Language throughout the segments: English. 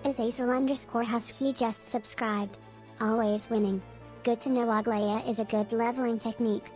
is Azel_Husky just subscribed. Always winning. Good to know Aglaya is a good leveling technique.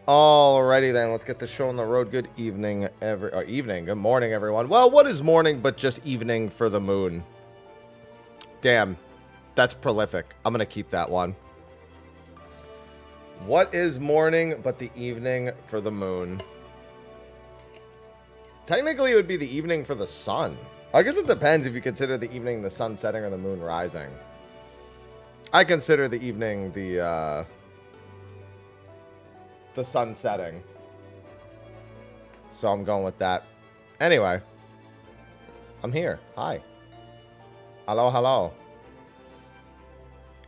Alrighty then, let's get the show on the road. Good evening, good morning, everyone. Well, what is morning but just evening for the moon? Damn, that's prolific. I'm gonna keep that one. What is morning but the evening for the moon? Technically, it would be the evening for the sun. I guess it depends if you consider the evening the sun setting or the moon rising. I consider the evening the sun setting. So I'm going with that. Anyway. I'm here. Hi. Hello, hello.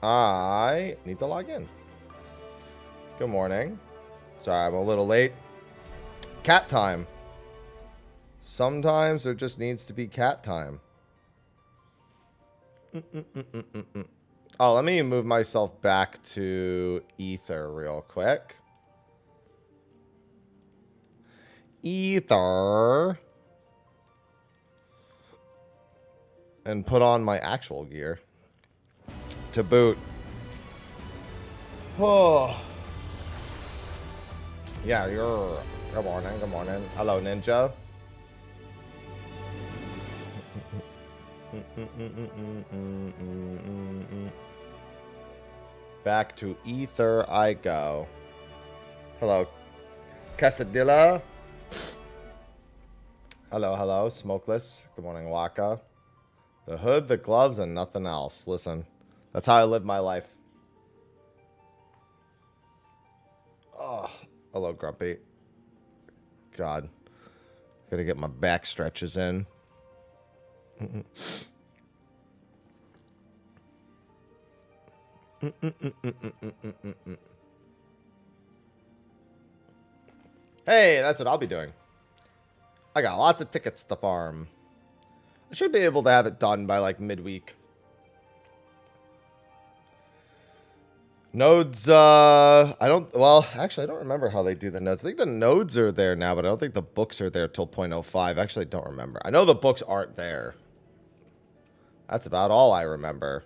I need to log in. Good morning. Sorry, I'm a little late. Cat time. Sometimes there just needs to be cat time. Oh, let me move myself back to Ether real quick. Ether. And put on my actual gear. To boot. Oh. Yeah, you're... Good morning, good morning. Hello, Ninja. Back to Ether I go. Hello, Quesadilla. Hello, hello, Smokeless. Good morning, Waka. The hood, the gloves, and nothing else. Listen, that's how I live my life. Oh, hello, Grumpy. God. Gotta get my back stretches in. Hey, that's what I'll be doing. I got lots of tickets to farm. I should be able to have it done by like midweek. Nodes, I don't, well, actually, I don't remember how they do the nodes. I think the nodes are there now, but I don't think the books are there till 0.05. Actually, I don't remember. I know the books aren't there. That's about all I remember.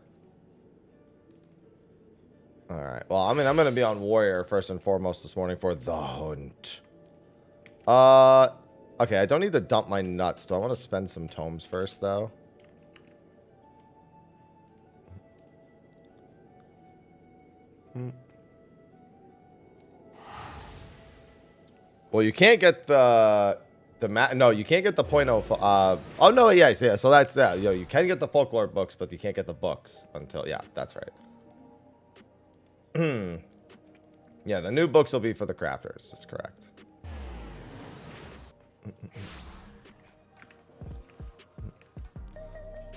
All right. Well, I mean, I'm going to be on Warrior first and foremost this morning for the hunt. Okay, I don't need to dump my nuts. Do I want to spend some tomes first, though? Well, you can't get the no, you can't get the 0.05. Oh no, yes, yeah. So that's that. Yo, you can get the folklore books, but you can't get the books until that's right. Yeah, the new books will be for the crafters. That's correct.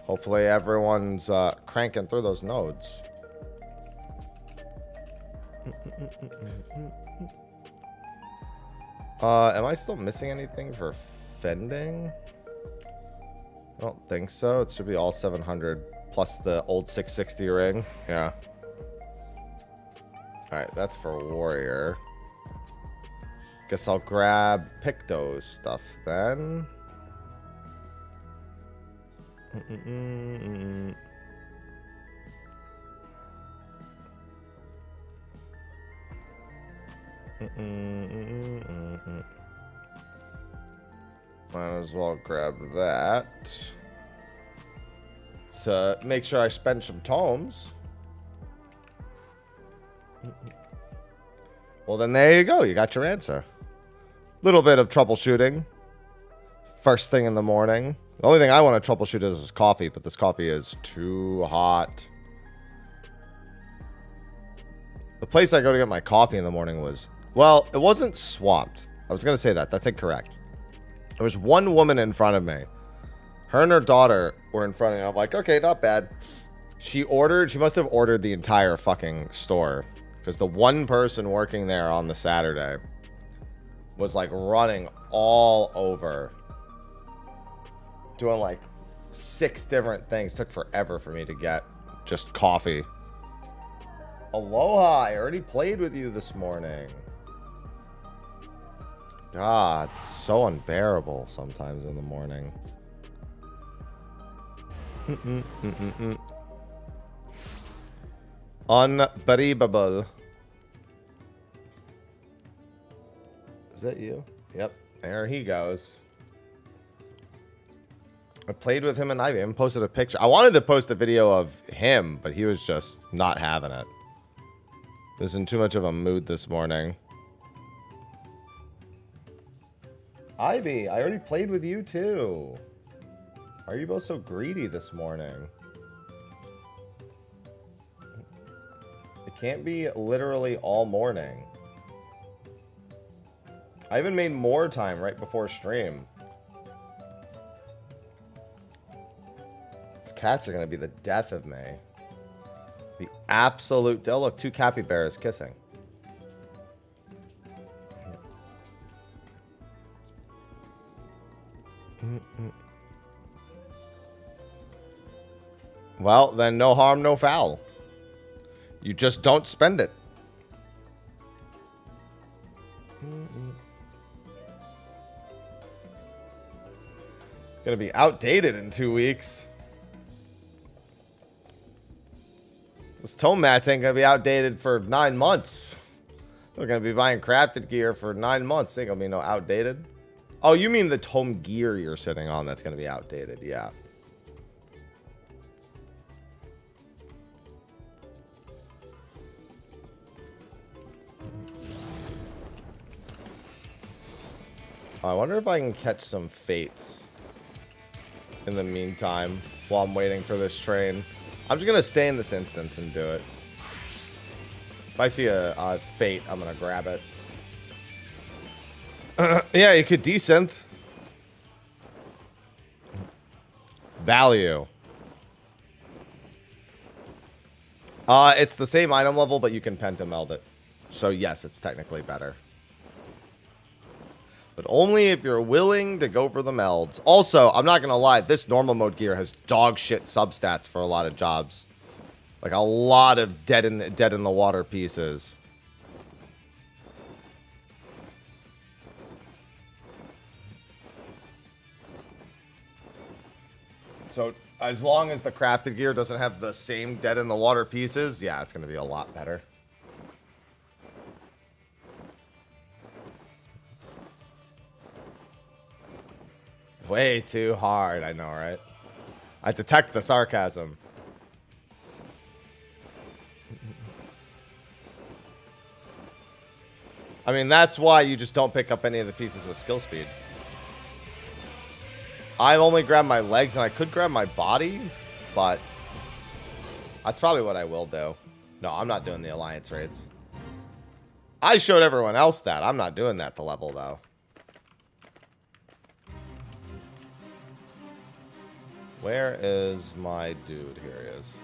Hopefully everyone's cranking through those nodes. Am I still missing anything for fending? I don't think so. It should be all 700 plus the old 660 ring. Yeah. Alright, that's for warrior. Guess I'll grab Picto's stuff then. Might as well grab that. To make sure I spend some tomes. Well, then there you go. You got your answer. Little bit of troubleshooting. First thing in the morning. The only thing I want to troubleshoot is this coffee, but this coffee is too hot. The place I go to get my coffee in the morning was... Well, it wasn't swamped. I was going to say that. That's incorrect. There was one woman in front of me. Her and her daughter were in front of me. I'm like, okay, not bad. She must have ordered the entire fucking store. Because the one person working there on the Saturday was like running all over. Doing like 6 different things. Took forever for me to get just coffee. Aloha, I already played with you this morning. God, so unbearable sometimes in the morning. Unbelievable. Is that you? Yep, there he goes. I played with him and Ivy. I haven't posted a picture. I wanted to post a video of him, but he was just not having it. He was in too much of a mood this morning. Ivy, I already played with you too. Why are you both so greedy this morning? It can't be literally all morning. I even made more time right before stream. These cats are going to be the death of me. The absolute... Oh, look, 2 capybaras kissing. Well, then no harm, no foul. You just don't spend it. Gonna be outdated in 2 weeks. This tome mats ain't gonna be outdated for 9 months. We're gonna be buying crafted gear for 9 months. Ain't gonna be no outdated. Oh, you mean the tome gear you're sitting on that's gonna be outdated? Yeah. I wonder if I can catch some fates in the meantime while I'm waiting for this train. I'm just going to stay in this instance and do it. If I see a fate, I'm going to grab it. Yeah, you could desynth. Value. It's the same item level, but you can pentameld it. So yes, it's technically better. But only if you're willing to go for the melds. Also, I'm not going to lie, this normal mode gear has dog shit substats for a lot of jobs. Like a lot of dead in the water pieces. So as long as the crafted gear doesn't have the same dead in the water pieces, yeah, it's going to be a lot better. Way too hard, I know, right? I detect the sarcasm. I mean, that's why you just don't pick up any of the pieces with skill speed. I only grab my legs, and I could grab my body, but that's probably what I will do. No, I'm not doing the alliance raids. I showed everyone else that. I'm not doing that to level, though. Where is my dude? Here he is.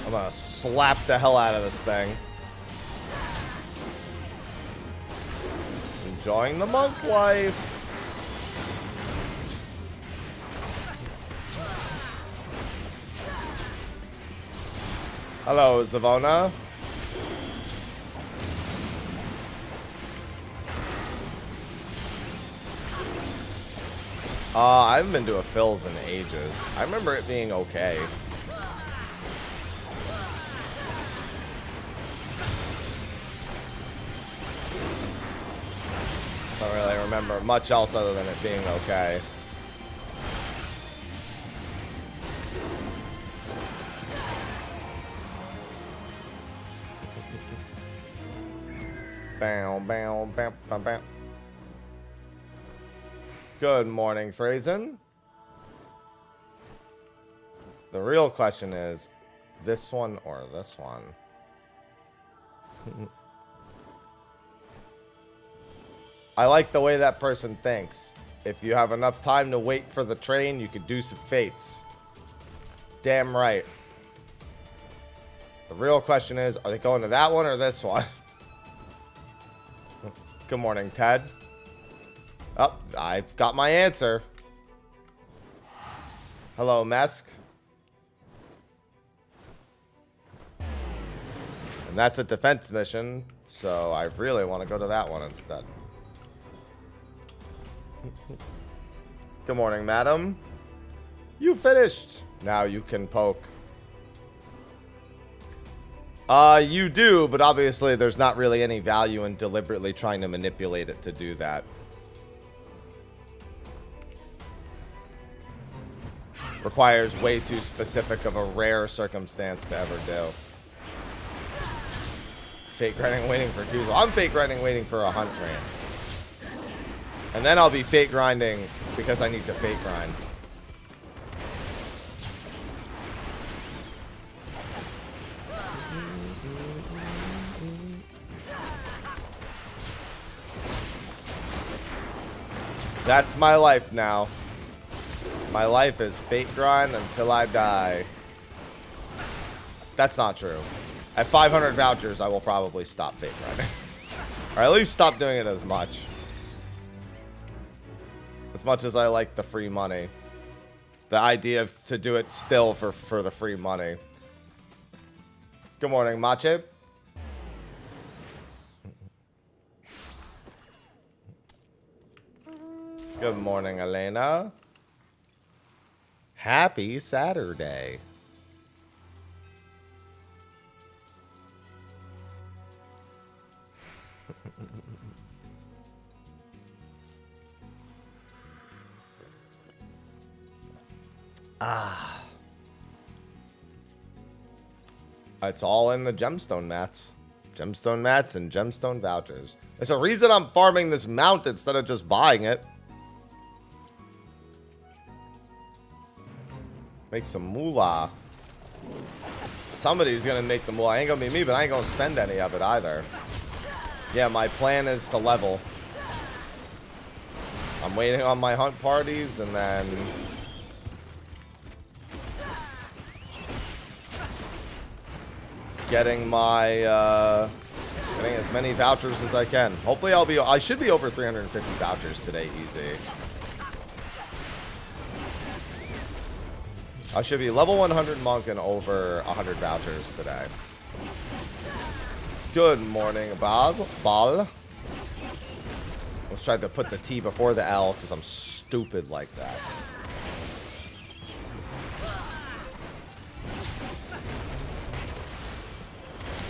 I'm gonna slap the hell out of this thing. Enjoying the monk life. Hello, Zavona. I haven't been to a Phil's in ages. I remember it being okay. Don't really remember much else other than it being okay. Bow, bow, bow, bow, bow. Good morning, Phrasen. The real question is, this one or this one? I like the way that person thinks. If you have enough time to wait for the train, you could do some fates. Damn right. The real question is, are they going to that one or this one? Good morning, Ted. Oh, I've got my answer. Hello, Mesk. And that's a defense mission, so I really want to go to that one instead. Good morning, madam. You finished. Now you can poke. You do, but obviously there's not really any value in deliberately trying to manipulate it to do that. Requires way too specific of a rare circumstance to ever do. Fake grinding waiting for Kuzel. I'm fake grinding waiting for a hunt train. And then I'll be fake grinding because I need to fake grind. That's my life now. My life is fake grind until I die. That's not true. At 500 vouchers, I will probably stop fake grinding. Or at least stop doing it as much. As much as I like the free money. The idea of to do it still for the free money. Good morning, Mache. Good morning, Elena. Happy Saturday. It's all in the gemstone mats. Gemstone mats and gemstone vouchers. There's a reason I'm farming this mount instead of just buying it. Make some moolah. Somebody's gonna make the moolah. Ain't gonna be me, but I ain't gonna spend any of it either. Yeah, my plan is to level. I'm waiting on my hunt parties and then... getting my, getting as many vouchers as I can. Hopefully I should be over 350 vouchers today, easy. I should be level 100 monk and over 100 vouchers today. Good morning, Bob. Bal. Let's try to put the T before the L because I'm stupid like that.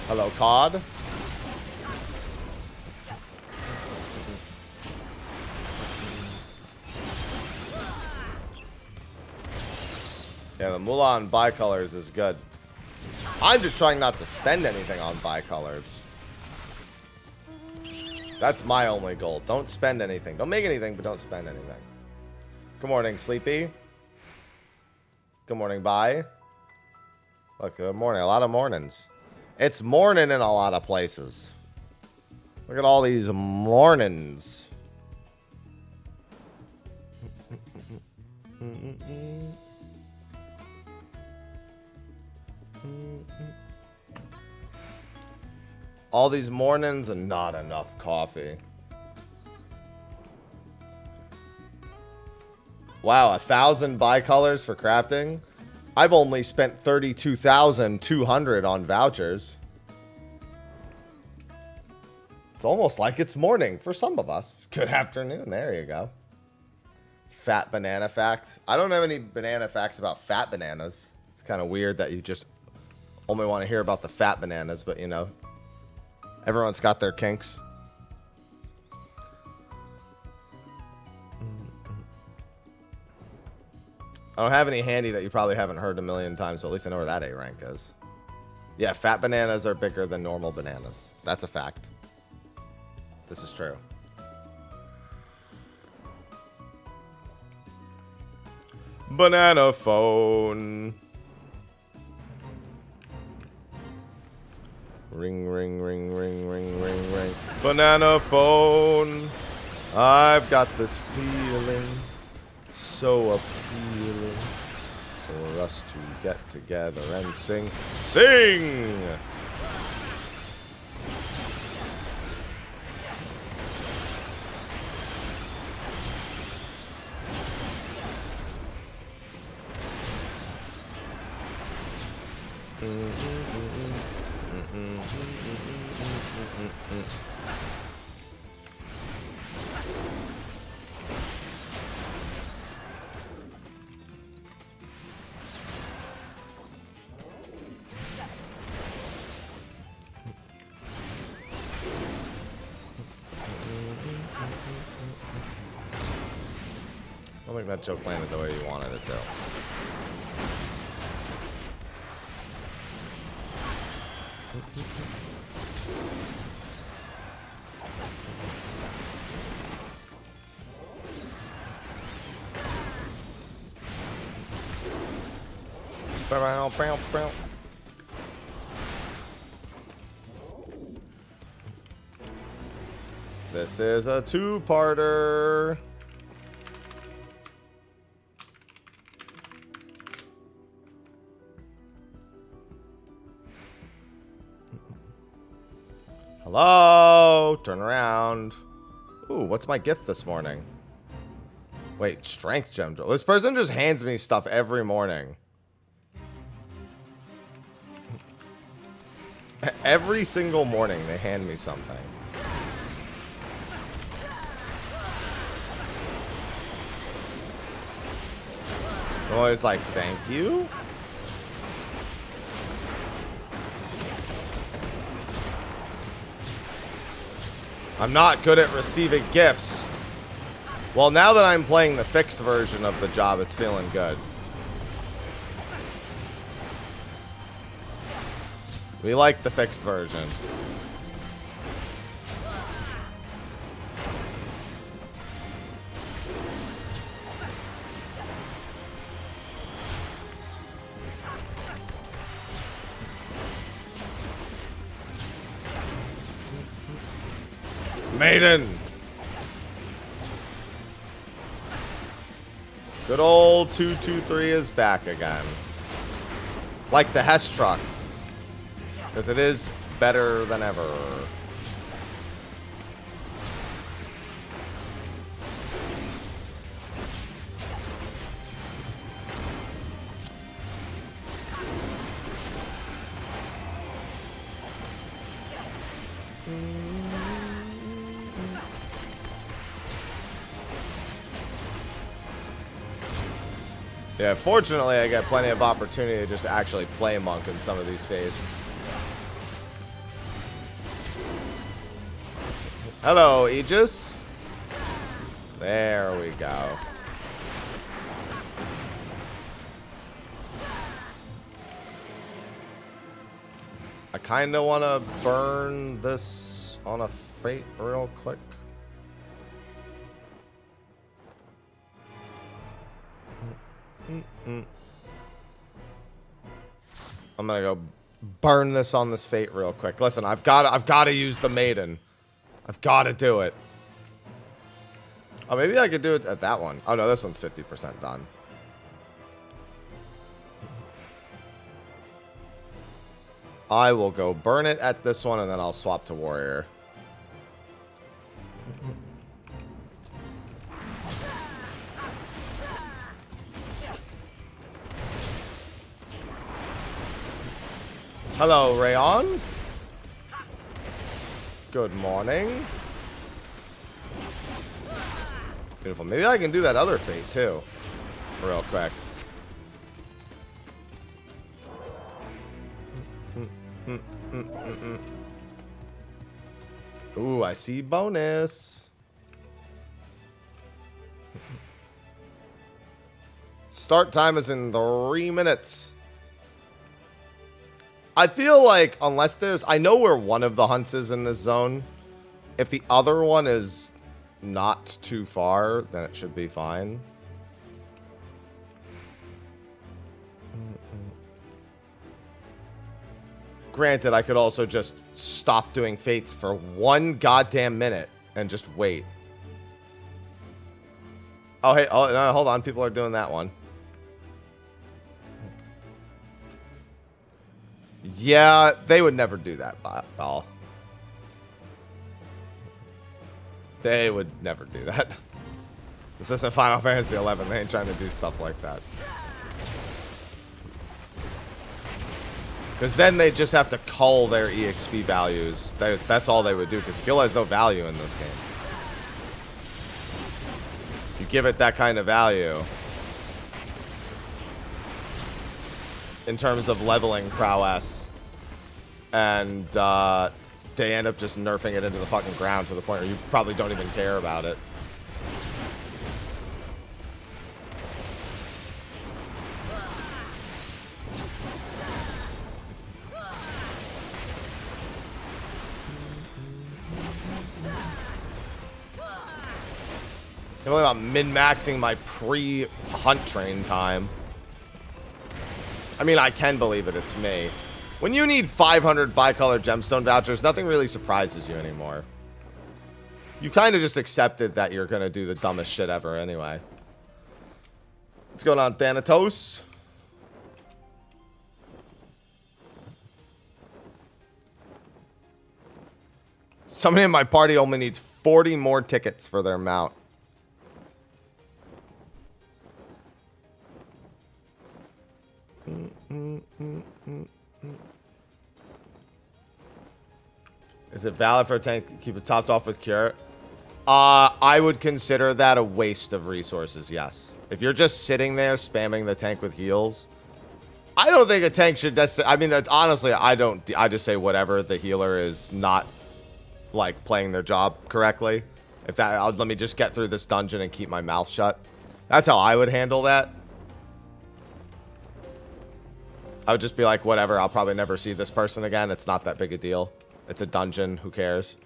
Hello, COD. Yeah, the moolah on bicolors is good. I'm just trying not to spend anything on bicolors. That's my only goal. Don't spend anything. Don't make anything, but don't spend anything. Good morning, Sleepy. Good morning, bye. Look, good morning. A lot of mornings. It's morning in a lot of places. Look at all these mornings. All these mornings and not enough coffee. Wow, 1,000 bicolors for crafting. I've only spent 32,200 on vouchers. It's almost like it's morning for some of us. Good afternoon. There you go. Fat banana fact. I don't have any banana facts about fat bananas. It's kind of weird that you just only want to hear about the fat bananas, but you know, everyone's got their kinks. I don't have any handy that you probably haven't heard a million times, so at least I know where that A rank is. Yeah, fat bananas are bigger than normal bananas. That's a fact. This is true. Banana phone. Ring, ring, ring, ring, ring, ring, ring. Banana phone. I've got this feeling. So appealing for us to get together and sing. Sing! I don't think that joke landed the way you wanted it to. This is a two-parter. Hello? Turn around. Ooh, what's my gift this morning? Wait, strength gem. This person just hands me stuff every morning. Every single morning they hand me something. I'm always like, thank you. I'm not good at receiving gifts. Well, now that I'm playing the fixed version of the job, it's feeling good. We like the fixed version. Maiden. Good old 223 is back again. Like the Hess truck. Because it is better than ever. Yeah, fortunately, I get plenty of opportunity to just actually play Monk in some of these fates. Hello, Aegis. There we go. I kind of want to burn this on a fate real quick. I'm gonna go burn this on this fate real quick. Listen, I've got to use the maiden. I've got to do it. Oh, maybe I could do it at that one. Oh no, this one's 50% done. I will go burn it at this one, and then I'll swap to warrior. Hello, Rayon. Good morning. Beautiful. Maybe I can do that other fate, too. Real quick. Ooh, I see bonus. Start time is in 3 minutes. I feel like unless there's... I know where one of the hunts is in this zone. If the other one is not too far, then it should be fine. Granted, I could also just stop doing fates for 1 goddamn minute and just wait. Oh, hey, oh, no, hold on. People are doing that one. Yeah, they would never do that, Ball. They would never do that. This isn't Final Fantasy XI. They ain't trying to do stuff like that. Because then they just have to cull their EXP values. That's all they would do, because skill has no value in this game. You give it that kind of value in terms of leveling prowess, and they end up just nerfing it into the fucking ground to the point where you probably don't even care about it. I'm about min-maxing my pre-hunt train time. I mean, I can believe it. It's me. When you need 500 bicolor gemstone vouchers, nothing really surprises you anymore. You kind of just accepted that you're going to do the dumbest shit ever anyway. What's going on, Thanatos? Somebody in my party only needs 40 more tickets for their mount. Is it valid for a tank to keep it topped off with cure? I would consider that a waste of resources, yes. If you're just sitting there spamming the tank with heals, I don't think a tank should necessarily... I mean, honestly, I just say whatever. The healer is not, like, playing their job correctly. If that... let me just get through this dungeon and keep my mouth shut. That's how I would handle that. I would just be like, whatever, I'll probably never see this person again. It's not that big a deal. It's a dungeon. Who cares?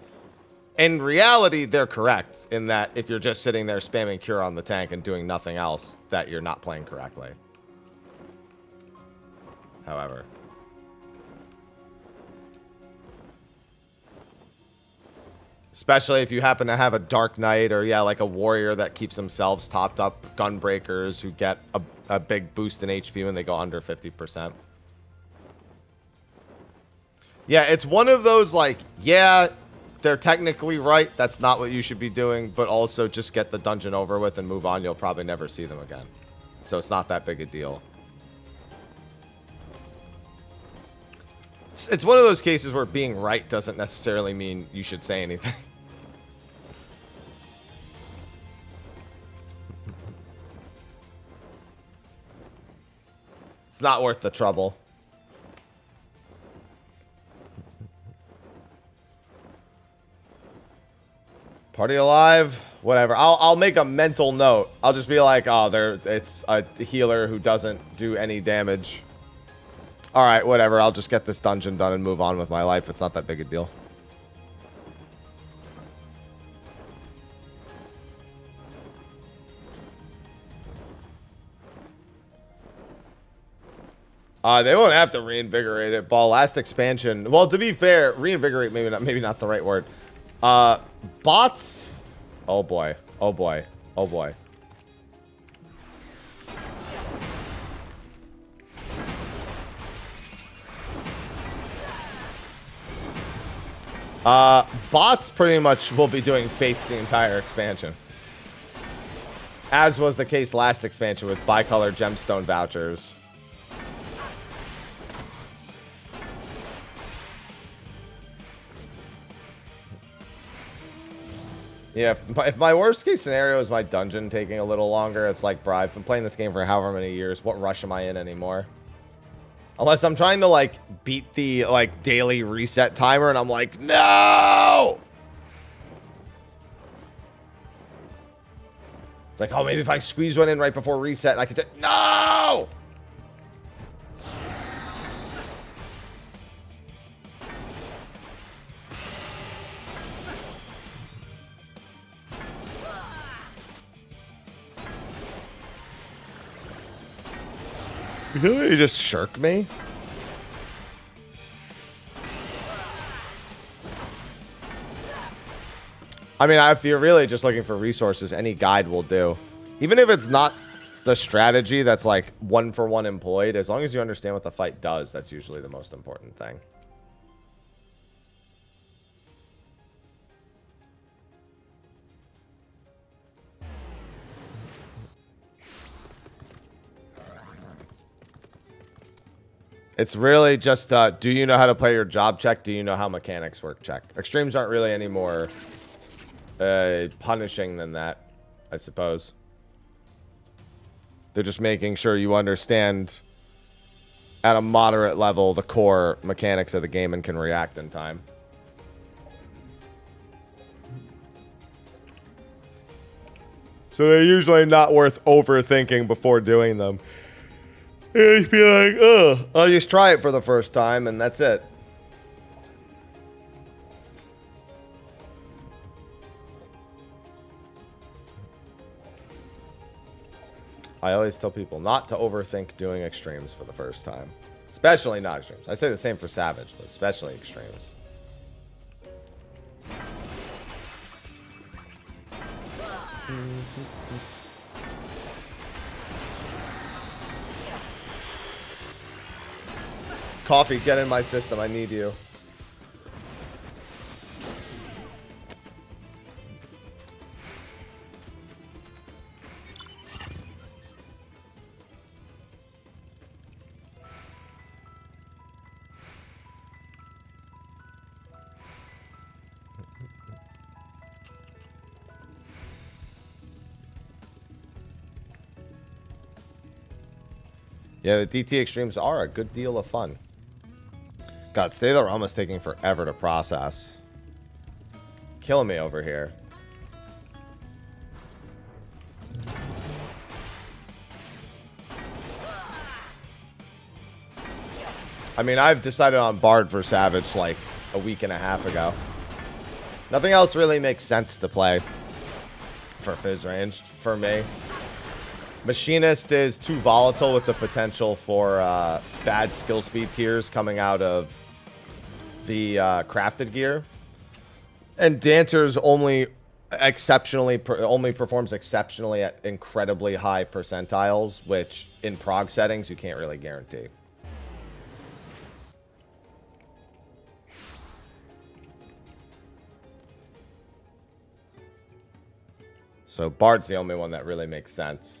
In reality, they're correct in that if you're just sitting there spamming cure on the tank and doing nothing else, that you're not playing correctly. However, especially if you happen to have a Dark Knight or, yeah, like a warrior that keeps themselves topped up, gunbreakers who get a big boost in HP when they go under 50%. Yeah, it's one of those, like, yeah, they're technically right. That's not what you should be doing, but also just get the dungeon over with and move on. You'll probably never see them again. So it's not that big a deal. It's one of those cases where being right doesn't necessarily mean you should say anything. It's not worth the trouble. Party alive? Whatever. I'll make a mental note. I'll just be like, oh, it's a healer who doesn't do any damage. All right, whatever. I'll just get this dungeon done and move on with my life. It's not that big a deal. They won't have to reinvigorate it. Ball last expansion. Well, to be fair, reinvigorate maybe not the right word. Bots. Oh boy. Oh boy. Oh boy. Bots pretty much will be doing fates the entire expansion. As was the case last expansion with bicolor gemstone vouchers. Yeah, if my worst case scenario is my dungeon taking a little longer, it's like, bro, I've been playing this game for however many years. What rush am I in anymore? Unless I'm trying to, like, beat the, like, daily reset timer, and I'm like, no! It's like, oh, maybe if I squeeze one in right before reset, I could no! You just shirk me? I mean, if you're really just looking for resources, any guide will do. Even if it's not the strategy that's like one-for-one employed, as long as you understand what the fight does, that's usually the most important thing. It's really just, do you know how to play your job check? Do you know how mechanics work check? Extremes aren't really any more punishing than that, I suppose. They're just making sure you understand at a moderate level the core mechanics of the game and can react in time. So they're usually not worth overthinking before doing them. Just be like, oh, I'll just try it for the first time, and that's it. I always tell people not to overthink doing extremes for the first time. Especially not extremes. I say the same for Savage, but especially extremes. Coffee, get in my system. I need you. Yeah, the DT Extremes are a good deal of fun. God, State of the Realm is taking forever to process. Killing me over here. I mean, I've decided on Bard for Savage like a week and a half ago. Nothing else really makes sense to play for Fizz ranged for me. Machinist is too volatile with the potential for bad skill speed tiers coming out of the crafted gear. And Dancer's only performs exceptionally at incredibly high percentiles, which in prog settings you can't really guarantee. So Bard's the only one that really makes sense.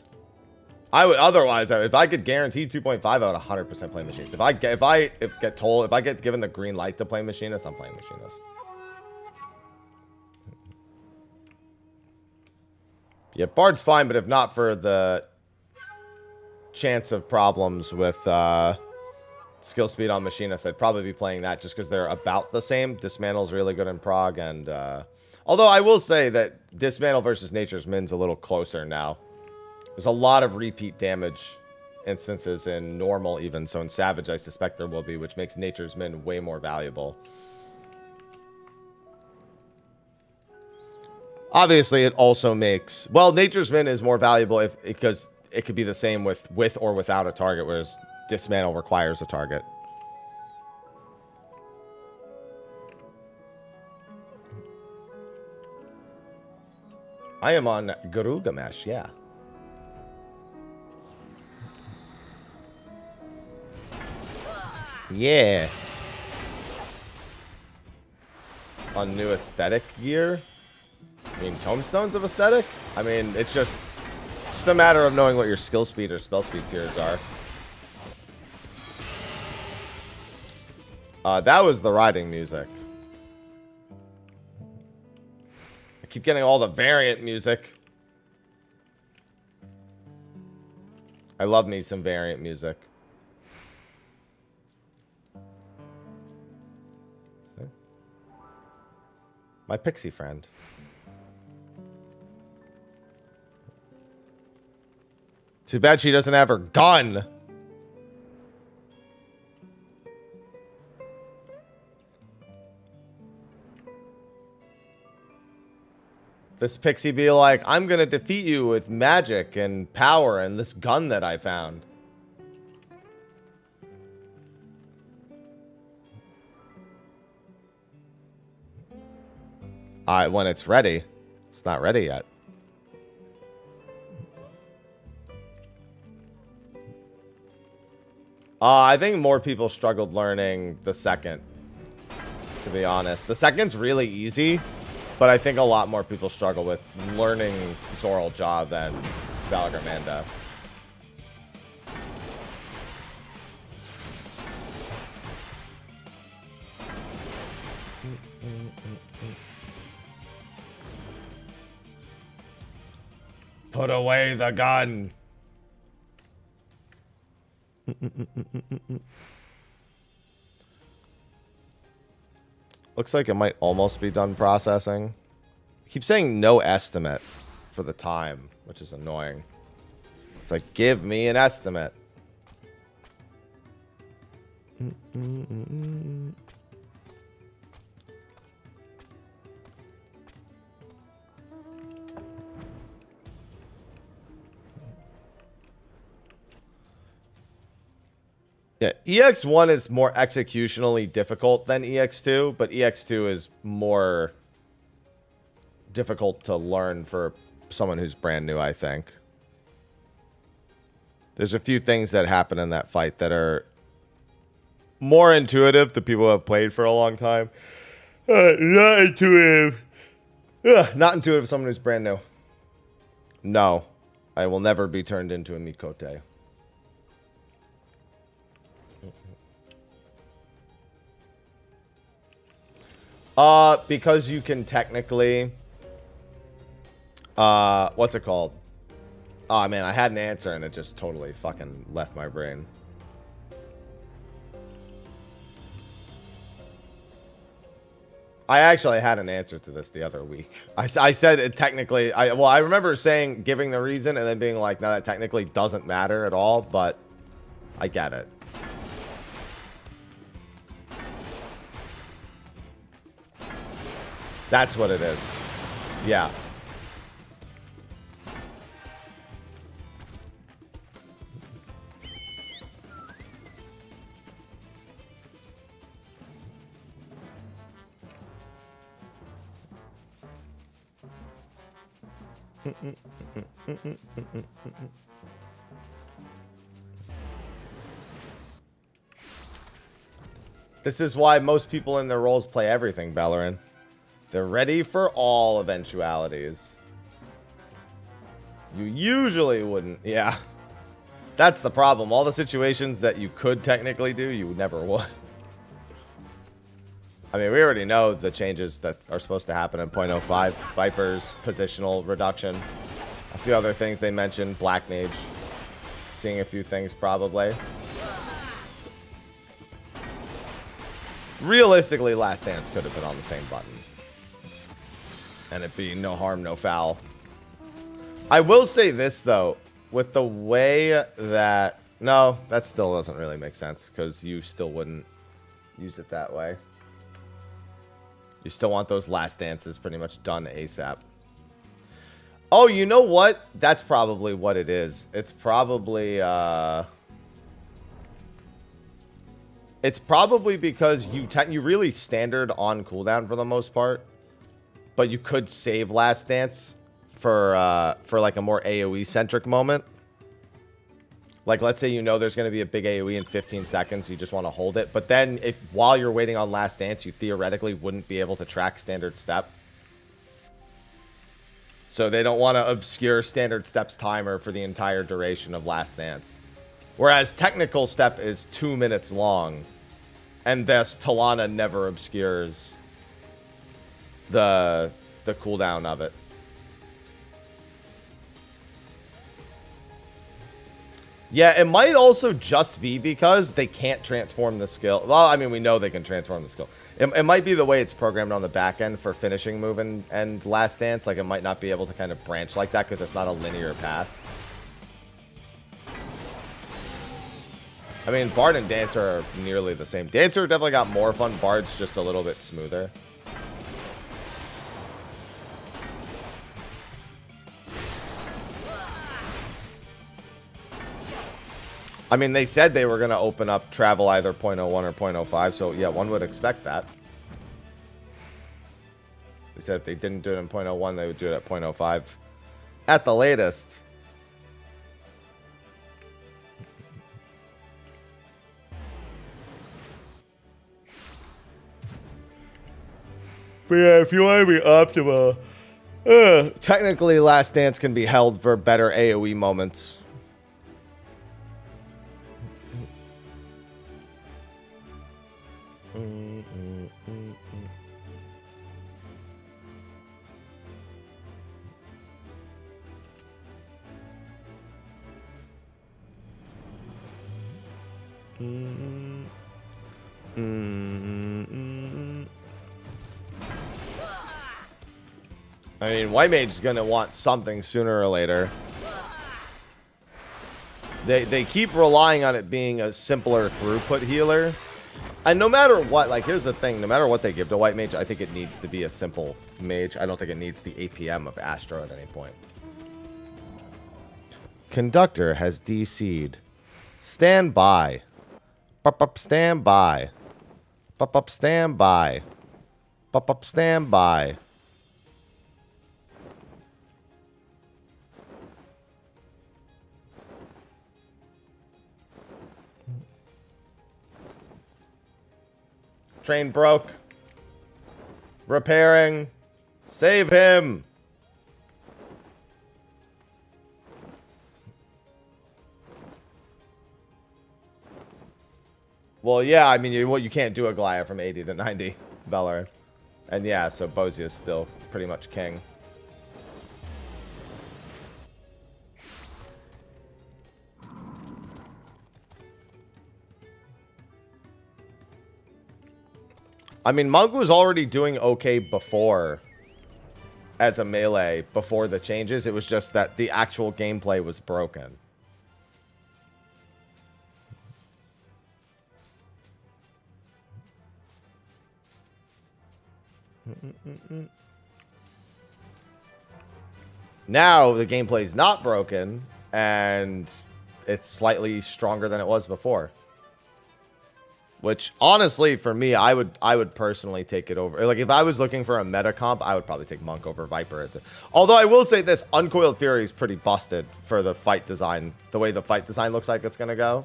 I would otherwise, if I could guarantee 2.5, I would 100% play Machinist. If I get given the green light to play Machinist, I'm playing Machinist. Yeah, Bard's fine, but if not for the chance of problems with skill speed on Machinist, I'd probably be playing that just because they're about the same. Dismantle's really good in prog, and although I will say that Dismantle versus Nature's Min's a little closer now. There's a lot of repeat damage instances in normal even, so in Savage I suspect there will be, which makes Nature's Min way more valuable. Obviously, it also makes... Well, Nature's Min is more valuable because it could be the same with or without a target, whereas Dismantle requires a target. I am on Garugamesh, yeah. Yeah. On new aesthetic gear? I mean, tomestones of aesthetic? I mean, it's just a matter of knowing what your skill speed or spell speed tiers are. That was the riding music. I keep getting all the variant music. I love me some variant music. My pixie friend. Too bad she doesn't have her gun. This pixie be like, I'm gonna defeat you with magic and power and this gun that I found. When it's ready. It's not ready yet. I think more people struggled learning the second, to be honest. The second's really easy, but I think a lot more people struggle with learning Zoral Jaw than Valagramanda. Put away the gun. Looks like it might almost be done processing. I keep saying no estimate for the time, which is annoying. It's like, give me an estimate. Yeah, EX1 is more executionally difficult than EX2, but EX2 is more difficult to learn for someone who's brand new, I think. There's a few things that happen in that fight that are more intuitive to people who have played for a long time. Not intuitive. Not intuitive for someone who's brand new. No, I will never be turned into a Mikote. Because you can technically, what's it called? Oh, man, I had an answer and it just totally fucking left my brain. I actually had an answer to this the other week. I said it technically... Well, I remember saying, giving the reason, and then being like, no, that technically doesn't matter at all, but I get it. That's what it is. Yeah. This is why most people in their roles play everything, Bellerin. They're ready for all eventualities. You usually wouldn't. Yeah. That's the problem. All the situations that you could technically do, you never would. I mean, we already know the changes that are supposed to happen in 0.05. Viper's positional reduction. A few other things they mentioned. Black Mage. Seeing a few things probably. Realistically, Last Dance could have been on the same button. And it be no harm, no foul. I will say this, though. With the way that... No, that still doesn't really make sense. Because you still wouldn't use it that way. You still want those Last Dances pretty much done ASAP. Oh, you know what? That's probably what it is. It's probably... It's probably because you really standard on cooldown for the most part. But you could save Last Dance for like a more AoE-centric moment. Like, let's say you know there's going to be a big AoE in 15 seconds. You just want to hold it. But then, while you're waiting on Last Dance, you theoretically wouldn't be able to track Standard Step. So they don't want to obscure Standard Step's timer for the entire duration of Last Dance. Whereas Technical Step is 2 minutes long. And thus, Talana never obscures the cooldown of it. Yeah, it might also just be because they can't transform the skill. Well, I mean, we know they can transform the skill. It might be the way it's programmed on the back end for finishing move and Last Dance. Like, it might not be able to kind of branch like that because it's not a linear path. I mean, Bard and Dancer are nearly the same. Dancer definitely got more fun. Bard's just a little bit smoother. I mean, they said they were going to open up travel either 0.01 or 0.05, so yeah, one would expect that. They said if they didn't do it in 0.01, they would do it at 0.05 at the latest. But yeah, if you want to be optimal, technically Last Dance can be held for better AoE moments. I mean, White Mage is going to want something sooner or later. They keep relying on it being a simpler throughput healer. And no matter what, like, here's the thing. No matter what they give to White Mage, I think it needs to be a simple mage. I don't think it needs the APM of Astro at any point. Conductor has DC'd. Stand by. Up, stand by. Up, stand by. Up, stand by. Train broke. Repairing. Save him. Well, yeah, I mean, you can't do a Goliath from 80 to 90, Bellerin. And yeah, so Bozia is still pretty much king. I mean, Monk was already doing okay before as a melee, before the changes. It was just that the actual gameplay was broken. Now the gameplay is not broken, and it's slightly stronger than it was before. Which, honestly, for me, I would personally take it over. Like, if I was looking for a meta comp, I would probably take Monk over Viper. Although I will say this, Uncoiled Fury is pretty busted for the fight design. The way the fight design looks like it's going to go.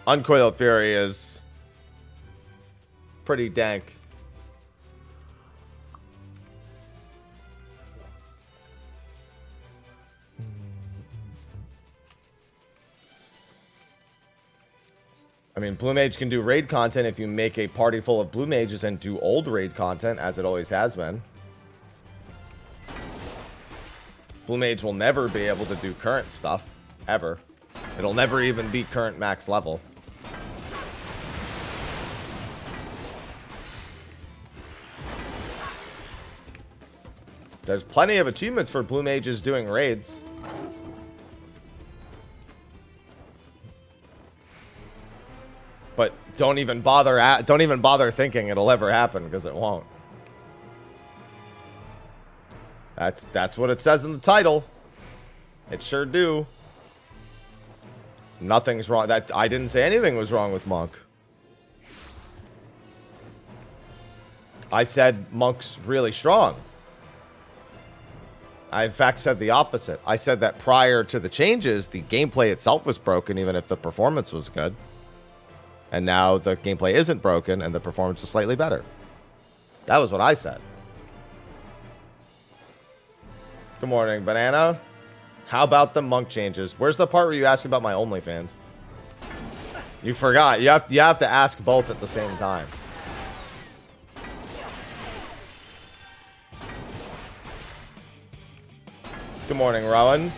Uncoiled Fury is pretty dank. I mean, Blue Mage can do raid content if you make a party full of Blue Mages and do old raid content, as it always has been. Blue Mage will never be able to do current stuff, ever. It'll never even be current max level. There's plenty of achievements for Blue Mages doing raids. But don't even bother thinking it'll ever happen, because it won't. That's what it says in the title. It sure do. Nothing's wrong. I didn't say anything was wrong with Monk. I said Monk's really strong. I, in fact, said the opposite. I said that prior to the changes, the gameplay itself was broken, even if the performance was good. And now the gameplay isn't broken, and the performance is slightly better. That was what I said. Good morning, Banana. How about the Monk changes? Where's the part where you ask about my OnlyFans? You forgot. You have to ask both at the same time. Good morning, Rowan.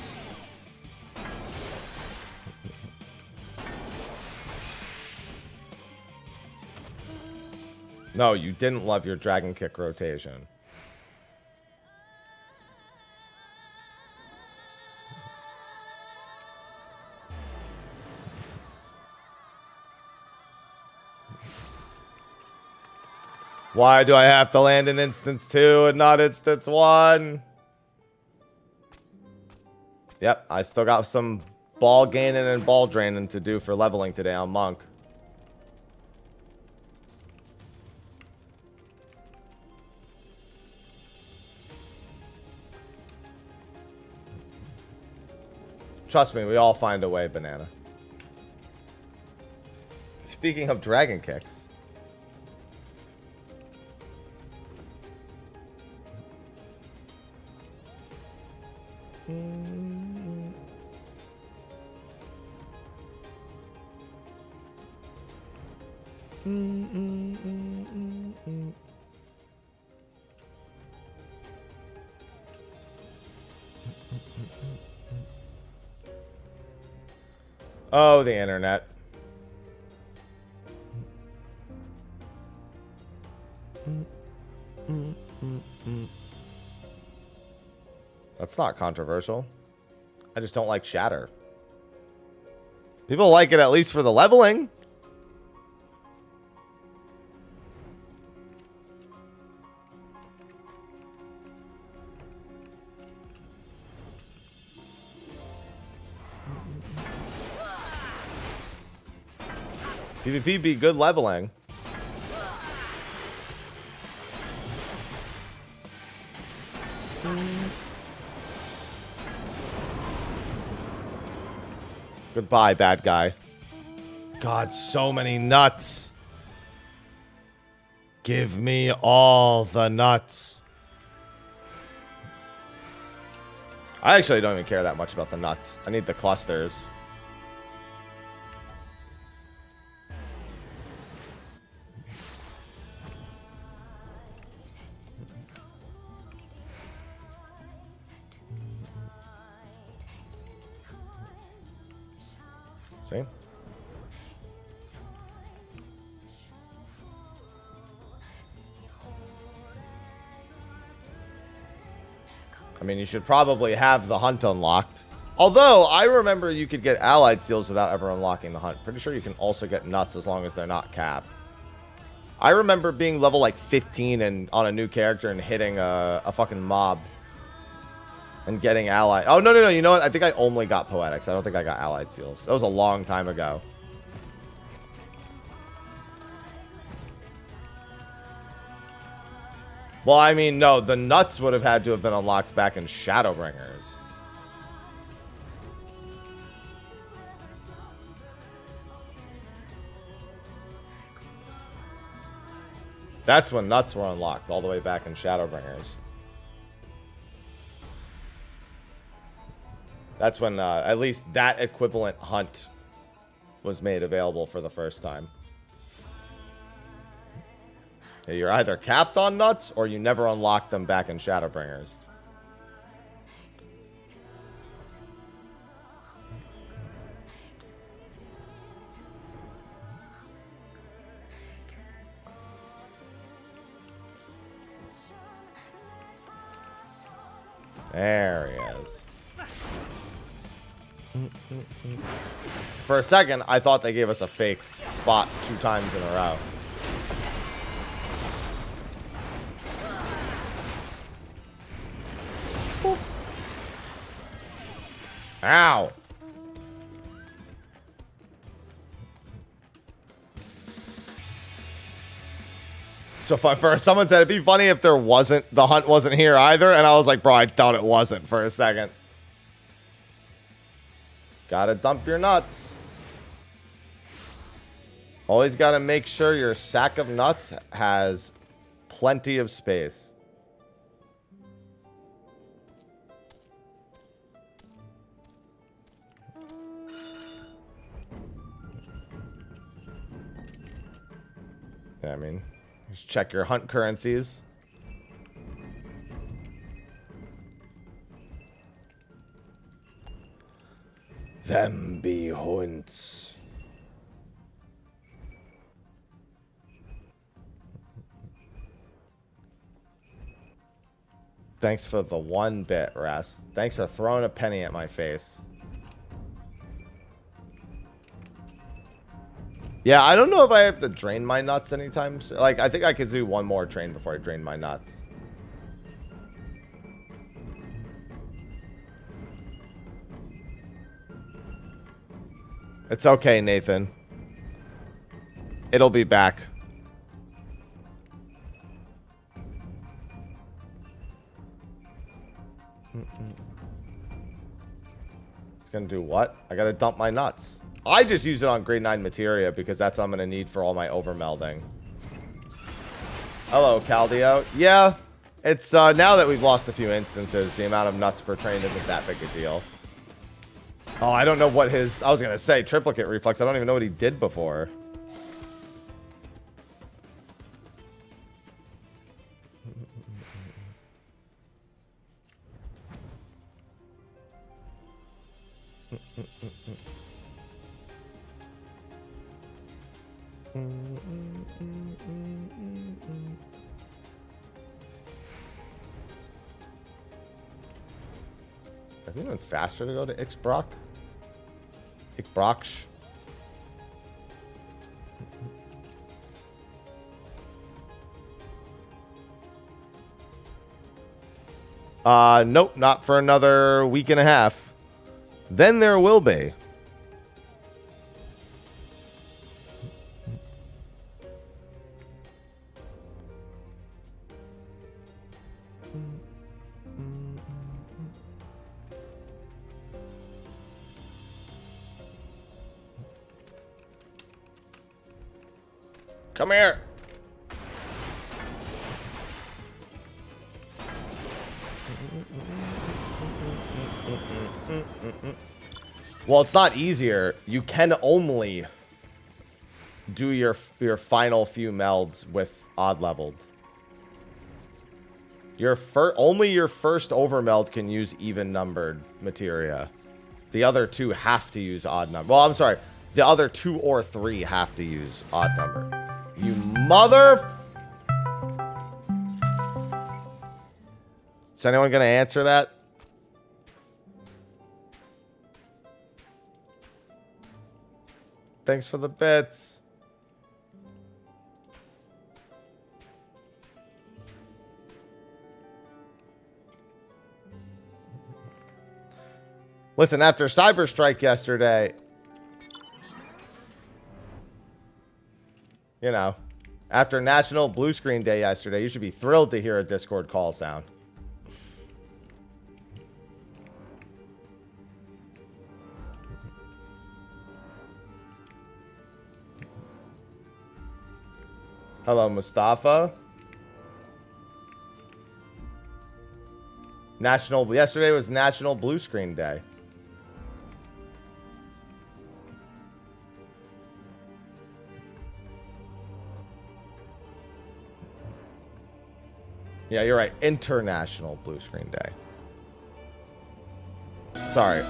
No, you didn't love your Dragon Kick rotation. Why do I have to land in instance 2 and not instance 1? Yep, I still got some ball gaining and ball draining to do for leveling today on Monk. Trust me, we all find a way, Banana. Speaking of Dragon Kicks. Oh, the internet. That's not controversial. I just don't like Shatter. People like it at least for the leveling. PvP be good leveling. Goodbye, bad guy. God, so many nuts. Give me all the nuts. I actually don't even care that much about the nuts. I need the clusters. See? I mean, you should probably have the hunt unlocked. Although, I remember you could get allied seals without ever unlocking the hunt. Pretty sure you can also get nuts as long as they're not capped. I remember being level like 15 and on a new character and hitting a fucking mob. And getting allied. Oh, no. You know what? I think I only got poetics. I don't think I got allied seals. That was a long time ago. Well, I mean, no. The nuts would have had to have been unlocked back in Shadowbringers. That's when nuts were unlocked, all the way back in Shadowbringers. That's when at least that equivalent hunt was made available for the first time. Yeah, you're either capped on nuts or you never unlocked them back in Shadowbringers. There he is. For a second, I thought they gave us a fake spot 2 times in a row. Boop. Ow. So for someone said it'd be funny if the hunt wasn't here either, and I was like, bro, I thought it wasn't for a second. Gotta dump your nuts. Always gotta make sure your sack of nuts has plenty of space. Yeah, I mean, just check your hunt currencies. Them be hunts. Thanks for the 1 bit, Rest. Thanks for throwing a penny at my face. Yeah, I don't know if I have to drain my nuts anytime soon. Like, I think I could do 1 more train before I drain my nuts. It's okay, Nathan. It'll be back. It's gonna do what? I gotta dump my nuts. I just use it on grade 9 materia because that's what I'm gonna need for all my overmelding. Hello, Caldio. Yeah, it's now that we've lost a few instances, the amount of nuts per train isn't that big a deal. Oh, I don't know what his... I was going to say, triplicate reflex. I don't even know what he did before. Is it even faster to go to Ixbrock? Ixbrox. Nope, not for another week and a half. Then there will be. Come here. Well, it's not easier. You can only do your final few melds with odd leveled. Only your first overmeld can use even numbered materia. The other 2 have to use odd number. Well, I'm sorry. The other 2 or 3 have to use odd number. You mother... Is anyone going to answer that? Thanks for the bits. Listen, after Cyber Strike yesterday, you know, after National Blue Screen Day yesterday, you should be thrilled to hear a Discord call sound. Hello, Mustafa. Yesterday was National Blue Screen Day. Yeah, you're right. International Blue Screen Day. Sorry.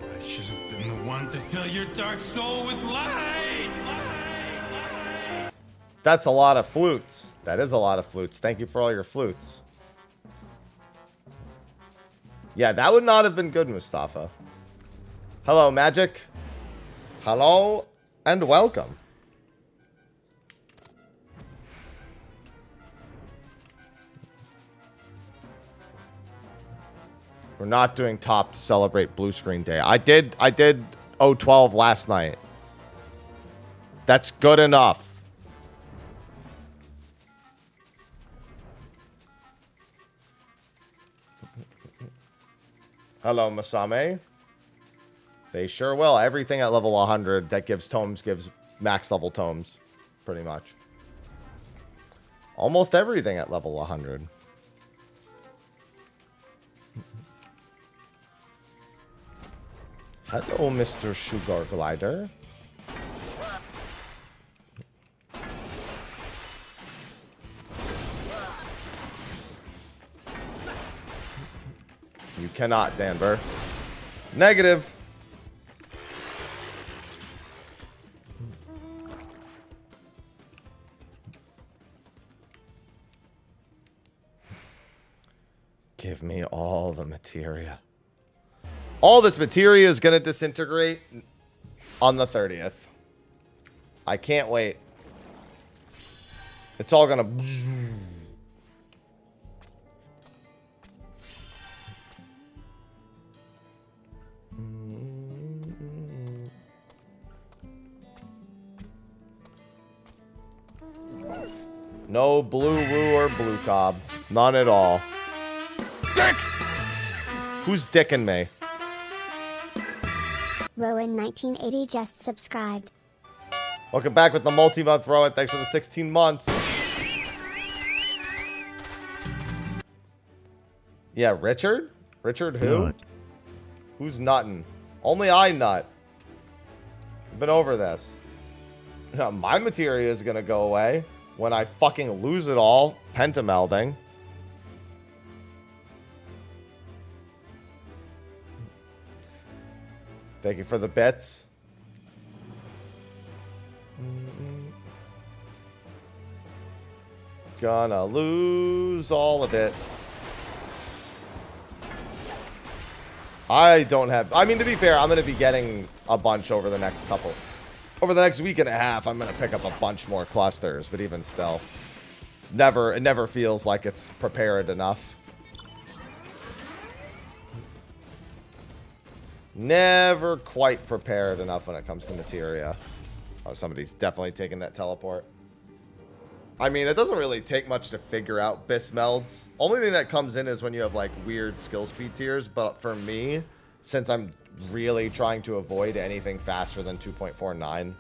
I should have been the one to fill your dark soul with light. That's a lot of flutes. That is a lot of flutes. Thank you for all your flutes. Yeah, that would not have been good, Mustafa. Hello, Magic. Hello, and welcome. We're not doing top to celebrate Blue Screen Day. I did 012 last night. That's good enough. Hello, Masame. They sure will. Everything at level 100 that gives tomes gives max level tomes, pretty much. Almost everything at level 100. Hello, Mr. Sugar Glider. You cannot, Danber. Negative. Give me all the materia. All this materia is going to disintegrate on the 30th. I can't wait. It's all going to... No blue woo or blue cob. None at all. Dicks! Who's dicking me? Rowan 1980 just subscribed. Welcome back with the multi-month, Rowan. Thanks for the 16 months. Yeah, Richard? Richard who? Nut. Who's nutting? Only I nut. I've been over this. No, my materia is going to go away when I fucking lose it all. Pentamelding. Thank you for the bits. Gonna lose all of it. I don't have... I mean, to be fair, I'm going to be getting a bunch over the next couple... Over the next week and a half, I'm going to pick up a bunch more clusters. But even still, it never feels like it's prepared enough. Never quite prepared enough when it comes to materia. Oh, somebody's definitely taking that teleport. I mean, it doesn't really take much to figure out BIS melds. Only thing that comes in is when you have like weird skill speed tiers. But for me, since I'm really trying to avoid anything faster than 2.49,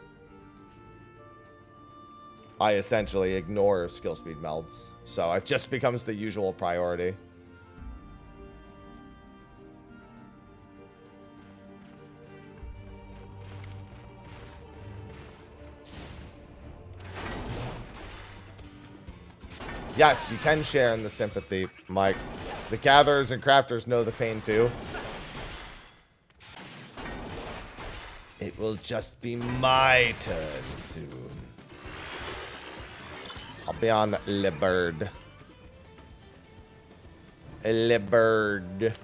I essentially ignore skill speed melds. So it just becomes the usual priority. Yes, you can share in the sympathy, Mike. The gatherers and crafters know the pain too. It will just be my turn soon. I'll be on Le Bird. Le Bird.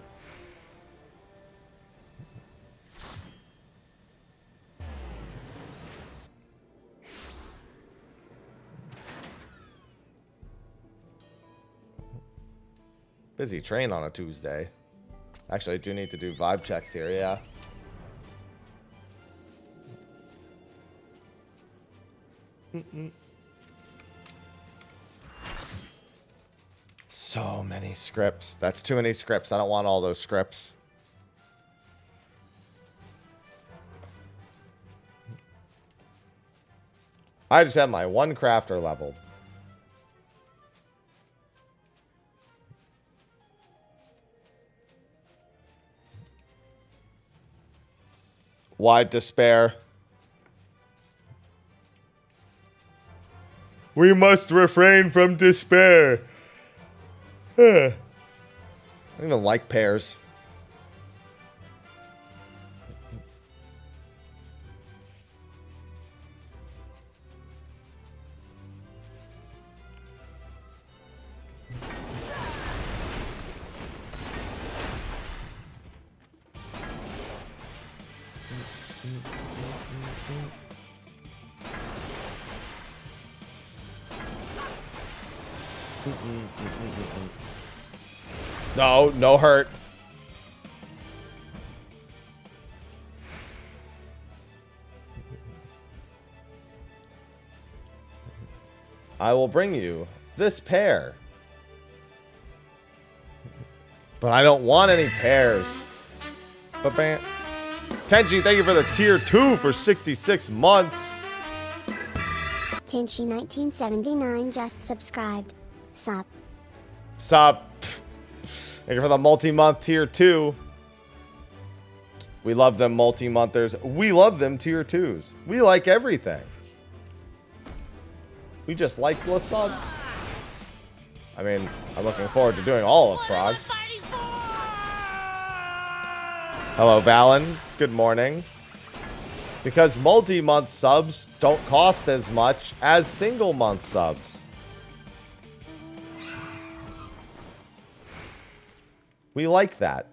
Busy train on a Tuesday. Actually, I do need to do vibe checks here, yeah. So many scripts. That's too many scripts. I don't want all those scripts. I just have my one crafter leveled. Why despair? We must refrain from despair. I don't even like pears. No, no hurt. I will bring you this pear. But I don't want any pears. Ba-bam. Tenchi, thank you for the tier 2 for 66 months. Tenchi 1979 just subscribed. Sup. Sup. Thank you for the multi-month tier 2. We love them multi-monthers. We love them tier 2s. We like everything. We just like the subs. I mean, I'm looking forward to doing all of Prague. Hello, Valen. Good morning. Because multi-month subs don't cost as much as single-month subs. We like that.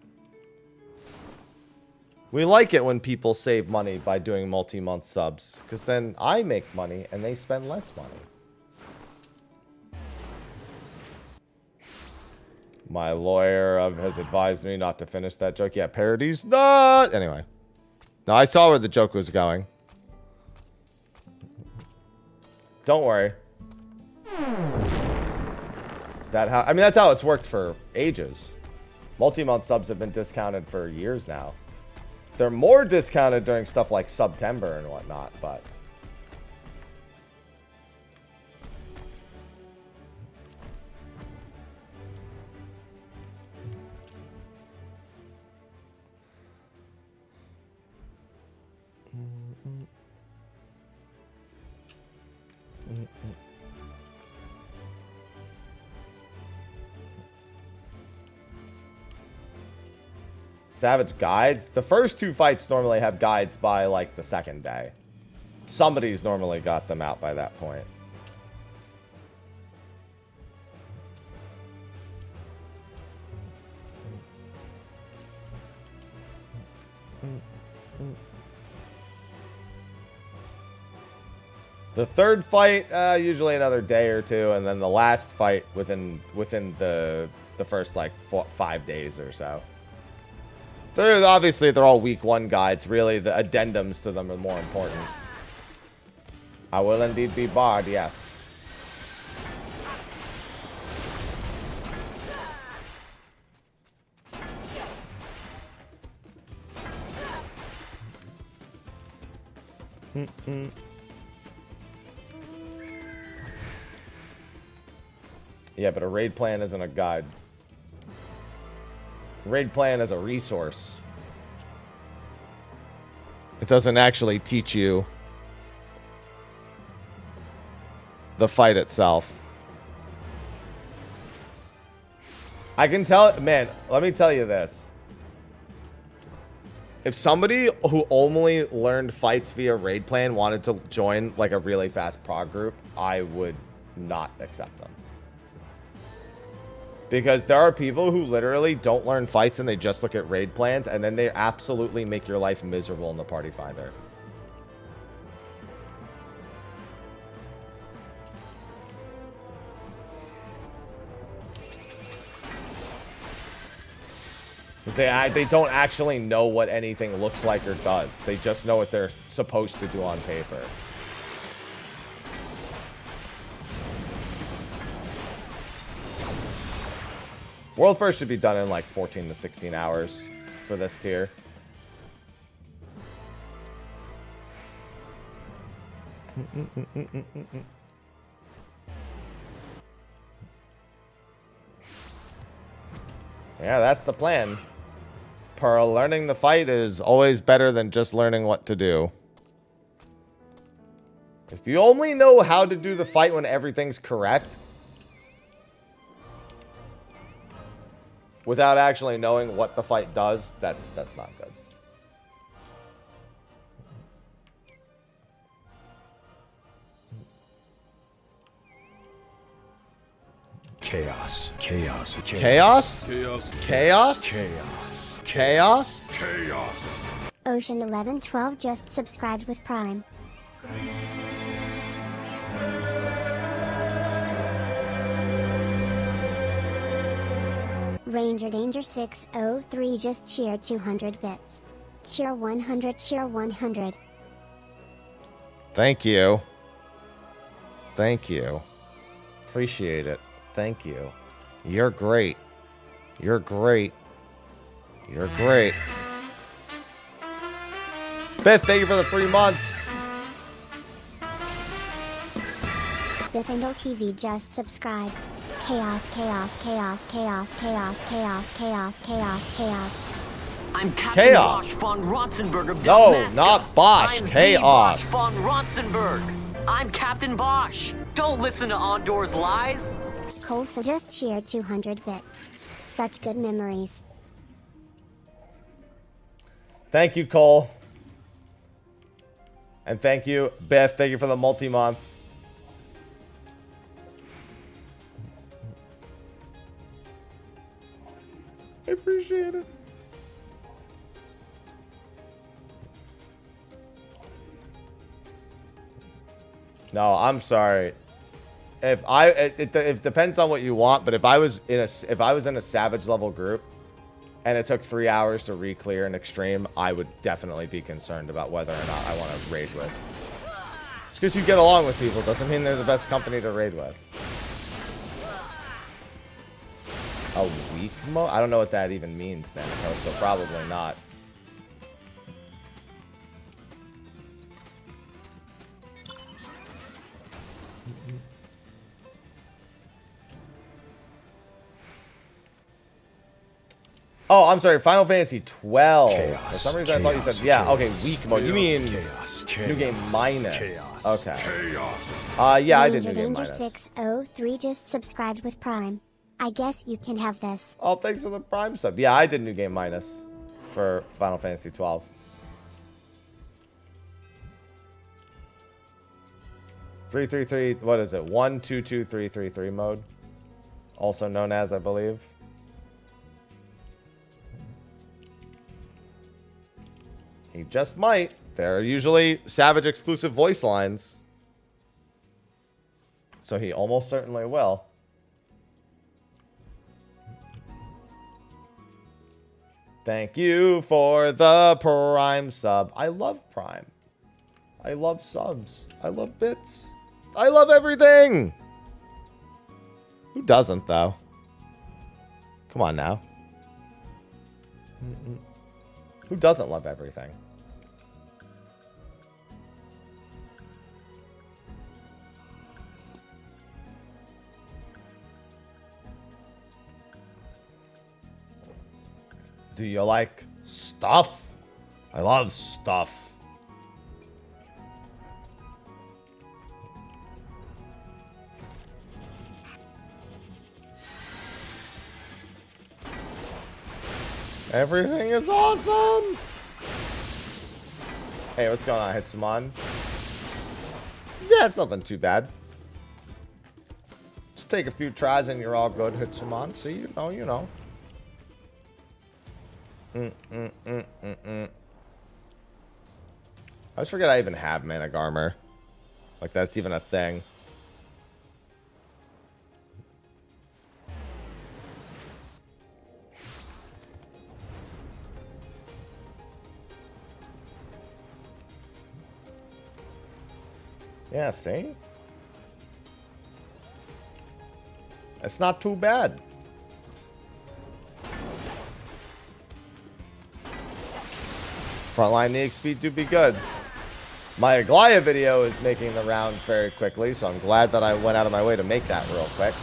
We like it when people save money by doing multi-month subs, because then I make money and they spend less money. My lawyer has advised me not to finish that joke. Yeah, parodies? No! Anyway. No, I saw where the joke was going. Don't worry. Is that how... I mean, that's how it's worked for ages. Multi-month subs have been discounted for years now. They're more discounted during stuff like September and whatnot, but... Savage guides. The first two fights normally have guides by like the second day. Somebody's normally got them out by that point. The third fight, usually another day or two, and then the last fight within the first like 5 days or so. Obviously, they're all week 1 guides. Really, the addendums to them are more important. I will indeed be barred, yes. Yeah, but a raid plan isn't a guide. Raid plan is a resource. It doesn't actually teach you the fight itself. I can tell, man, let me tell you this. If somebody who only learned fights via raid plan wanted to join like a really fast prog group, I would not accept them. Because there are people who literally don't learn fights and they just look at raid plans and then they absolutely make your life miserable in the party finder. Because they don't actually know what anything looks like or does. They just know what they're supposed to do on paper. World First should be done in like 14 to 16 hours for this tier. Yeah, that's the plan. Learning the fight is always better than just learning what to do. If you only know how to do the fight when everything's correct, without actually knowing what the fight does, that's not good. Chaos. Chaos. Chaos? Chaos. Chaos? Chaos. Chaos? Chaos. Ocean 1112 just subscribed with Prime. Ranger Danger 603 just cheer 200 bits. Cheer 100, cheer 100. Thank you. Thank you. Appreciate it. Thank you. You're great. You're great. You're great. Beth, thank you for the 3 months. Biffindle TV just subscribed. Chaos, chaos, chaos, chaos, chaos, chaos, chaos, chaos, chaos. I'm Captain Chaos. Bosch von Rotzenberg of No, Dalmasca. not Bosch. I'm Chaos. the Bosch von Rotzenberg. I'm Captain Bosch. Don't listen to Ondor's lies. Colsa just cheer 200 bits. Such good memories. Thank you, Cole. And thank you, Beth. Thank you for the multi-month. I appreciate it. No, I'm sorry. It depends on what you want, but if I was in a savage level group and it took 3 hours to re-clear an extreme, I would definitely be concerned about whether or not I want to raid with. Just because you get along with people doesn't mean they're the best company to raid with. A weak mode? I don't know what that even means then, so probably not. Oh, I'm sorry. Final Fantasy 12. Chaos, For some reason, I thought you said, yeah, okay, weak mode. You mean new game minus. Okay. Yeah, I did Ranger new game Danger minus. 603 just subscribed with Prime. I guess you can have this. Oh, thanks for the Prime sub. Yeah, I did new game minus for Final Fantasy 12. Three, what is it? 1, 2, 2, 3, 3, 3 mode. Also known as, I believe. He just might. They're usually Savage exclusive voice lines. So he almost certainly will. Thank you for the Prime sub. I love Prime. I love subs. I love bits. I love everything. Who doesn't, though? Come on now. Who doesn't love everything? Do you like stuff? I love stuff. Everything is awesome! Hey, what's going on, Hitsuman? Yeah, it's nothing too bad. Just take a few tries and you're all good, Hitsuman. See, you know. I always forget I even have Manic Armor. Like, that's even a thing. Yeah, see? It's not too bad. Frontline EXP do be good. My Aglaya video is making the rounds very quickly, so I'm glad that I went out of my way to make that real quick.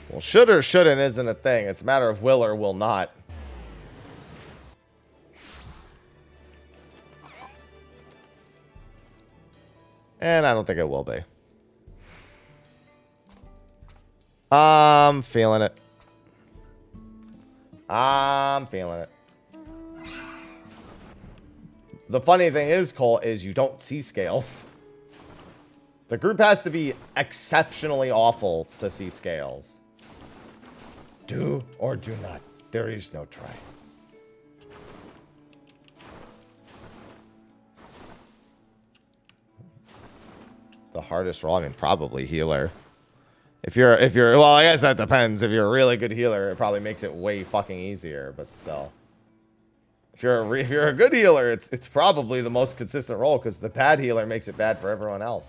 Well, should or shouldn't isn't a thing. It's a matter of will or will not. And I don't think it will be. I'm feeling it. I'm feeling it. The funny thing is, Cole, is you don't see scales. The group has to be exceptionally awful to see scales. Do or do not. There is no try. The hardest role, I mean, probably healer. If you're, well, I guess that depends. If you're a really good healer, it probably makes it way fucking easier. But still, if you're a good healer, it's probably the most consistent role because the bad healer makes it bad for everyone else.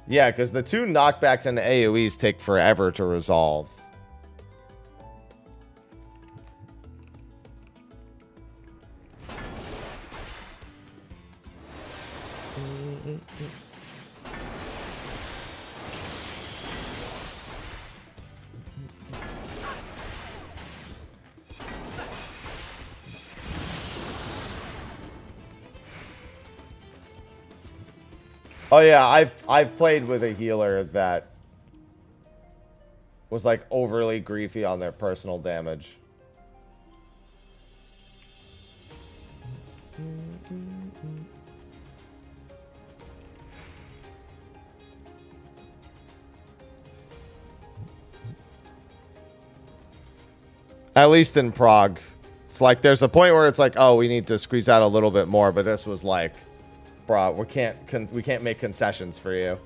Yeah, because the two knockbacks and the AoEs take forever to resolve. Oh yeah, I've played with a healer that was like overly griefy on their personal damage. At least in Prague. It's like there's a point where it's like, oh, we need to squeeze out a little bit more, but this was like, bro, we can't make concessions for you.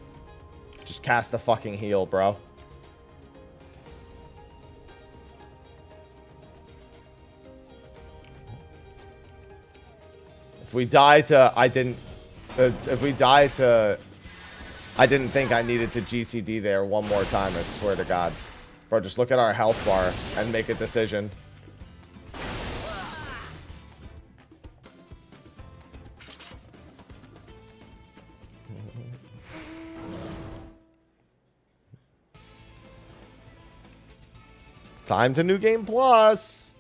Just cast a fucking heal, bro. If we die to I didn't think I needed to GCD there one more time, I swear to God. Bro, just look at our health bar and make a decision. Time to New Game Plus.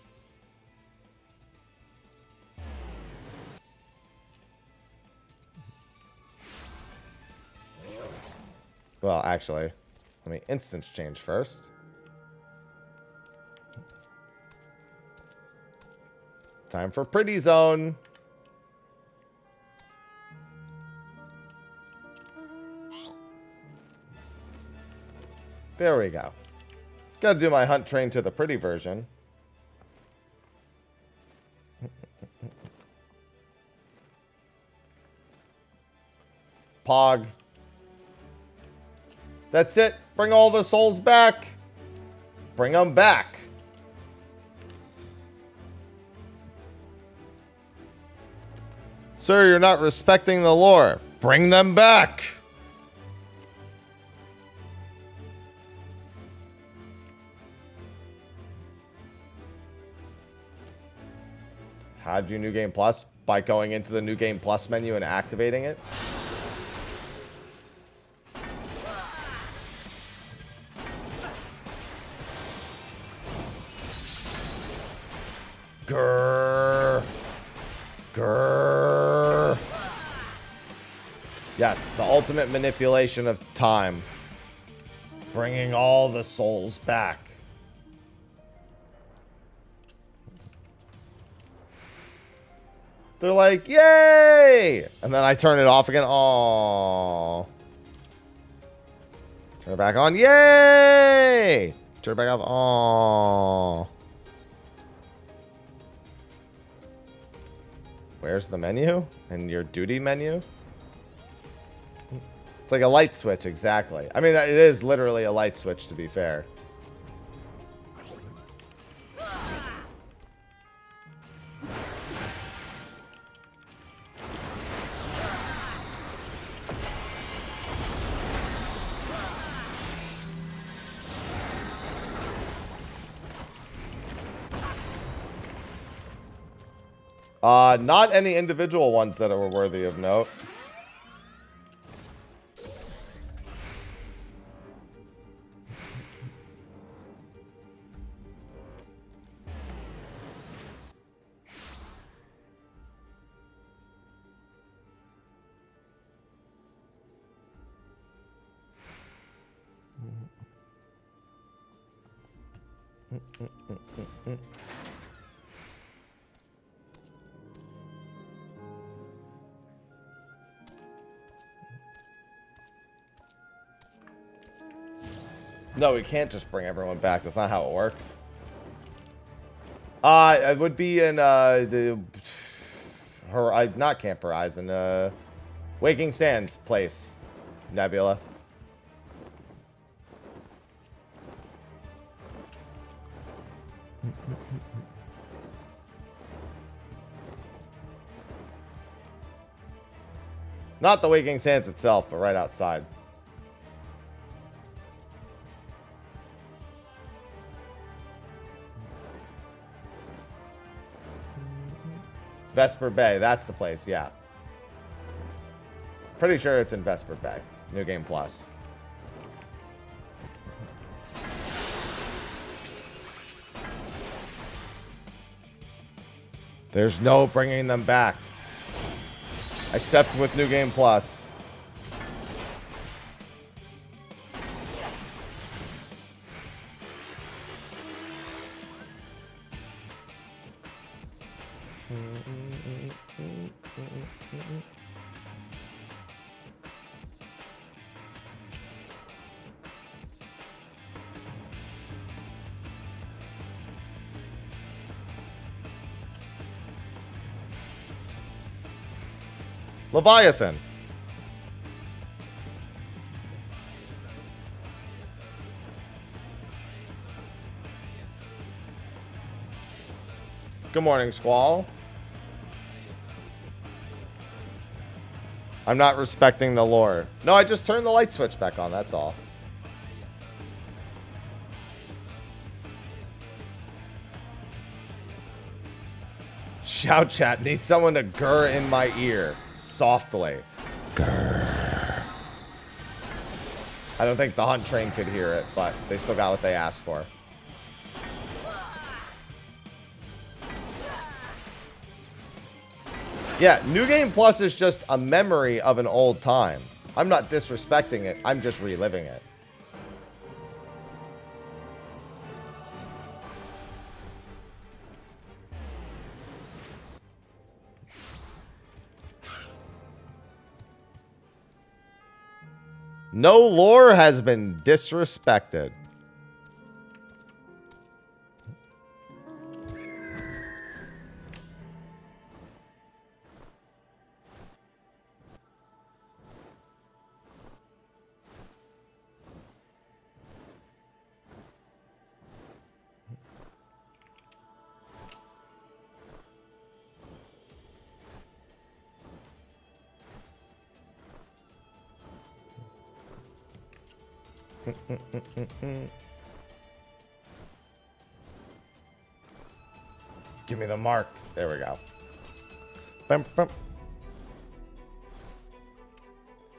Well, actually, let me instance change first. Time for Pretty Zone. There we go. Gotta do my hunt train to the pretty version. Pog. That's it. Bring all the souls back. Bring them back. Sir, you're not respecting the lore. Bring them back. How do you New Game Plus? By going into the New Game Plus menu and activating it. Grrr. Grrr. Yes, the ultimate manipulation of time. Bringing all the souls back. They're like, yay! And then I turn it off again. Aww. Turn it back on. Yay! Turn it back off. Aww. Where's the menu? And your duty menu? It's like a light switch, exactly. I mean, it is literally a light switch, to be fair. Not any individual ones that were worthy of note. No, we can't just bring everyone back. That's not how it works. It would be in not Camp Horizon, Waking Sands place, Nebula. Not the Waking Sands itself, but right outside. Vesper Bay, that's the place, yeah. Pretty sure it's in Vesper Bay. New Game Plus. There's no bringing them back. Except with New Game Plus. Leviathan. Good morning, Squall. I'm not respecting the lore. No, I just turned the light switch back on, that's all. Shout chat, need someone to grr in my ear. Softly. Grr. I don't think the hunt train could hear it, but they still got what they asked for. Yeah, New Game Plus is just a memory of an old time. I'm not disrespecting it, I'm just reliving it. No lore has been disrespected. Give me the mark. There we go. Bum, bum.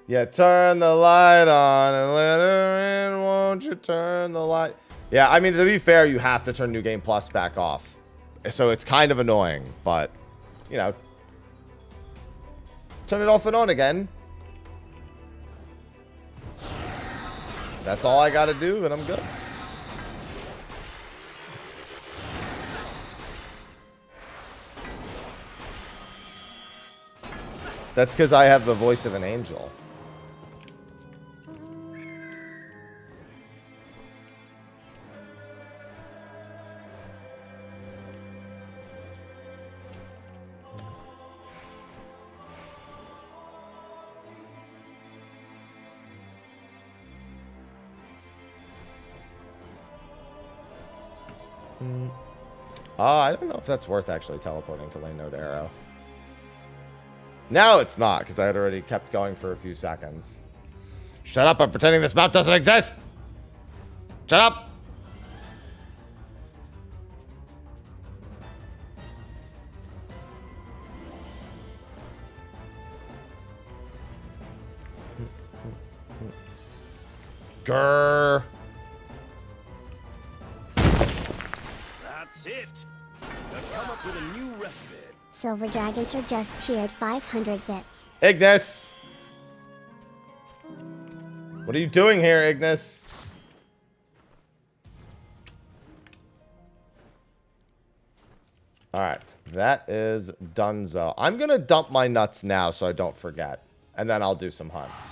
Yeah, turn the light on and let her in. Won't you turn the light? Yeah, I mean, to be fair, you have to turn New Game Plus back off. So it's kind of annoying, but, you know, turn it off and on again. That's all I got to do, and I'm good. That's because I have the voice of an angel. I don't know if that's worth actually teleporting to Lane Node Arrow. Now it's not, because I had already kept going for a few seconds. Shut up, I'm pretending this map doesn't exist! Shut up! Grrr. That's it. I've come up with a new recipe. Silver Dragonter just cheered 500 bits. Ignis! What are you doing here, Ignis? Alright, that is donezo. I'm gonna dump my nuts now so I don't forget. And then I'll do some hunts.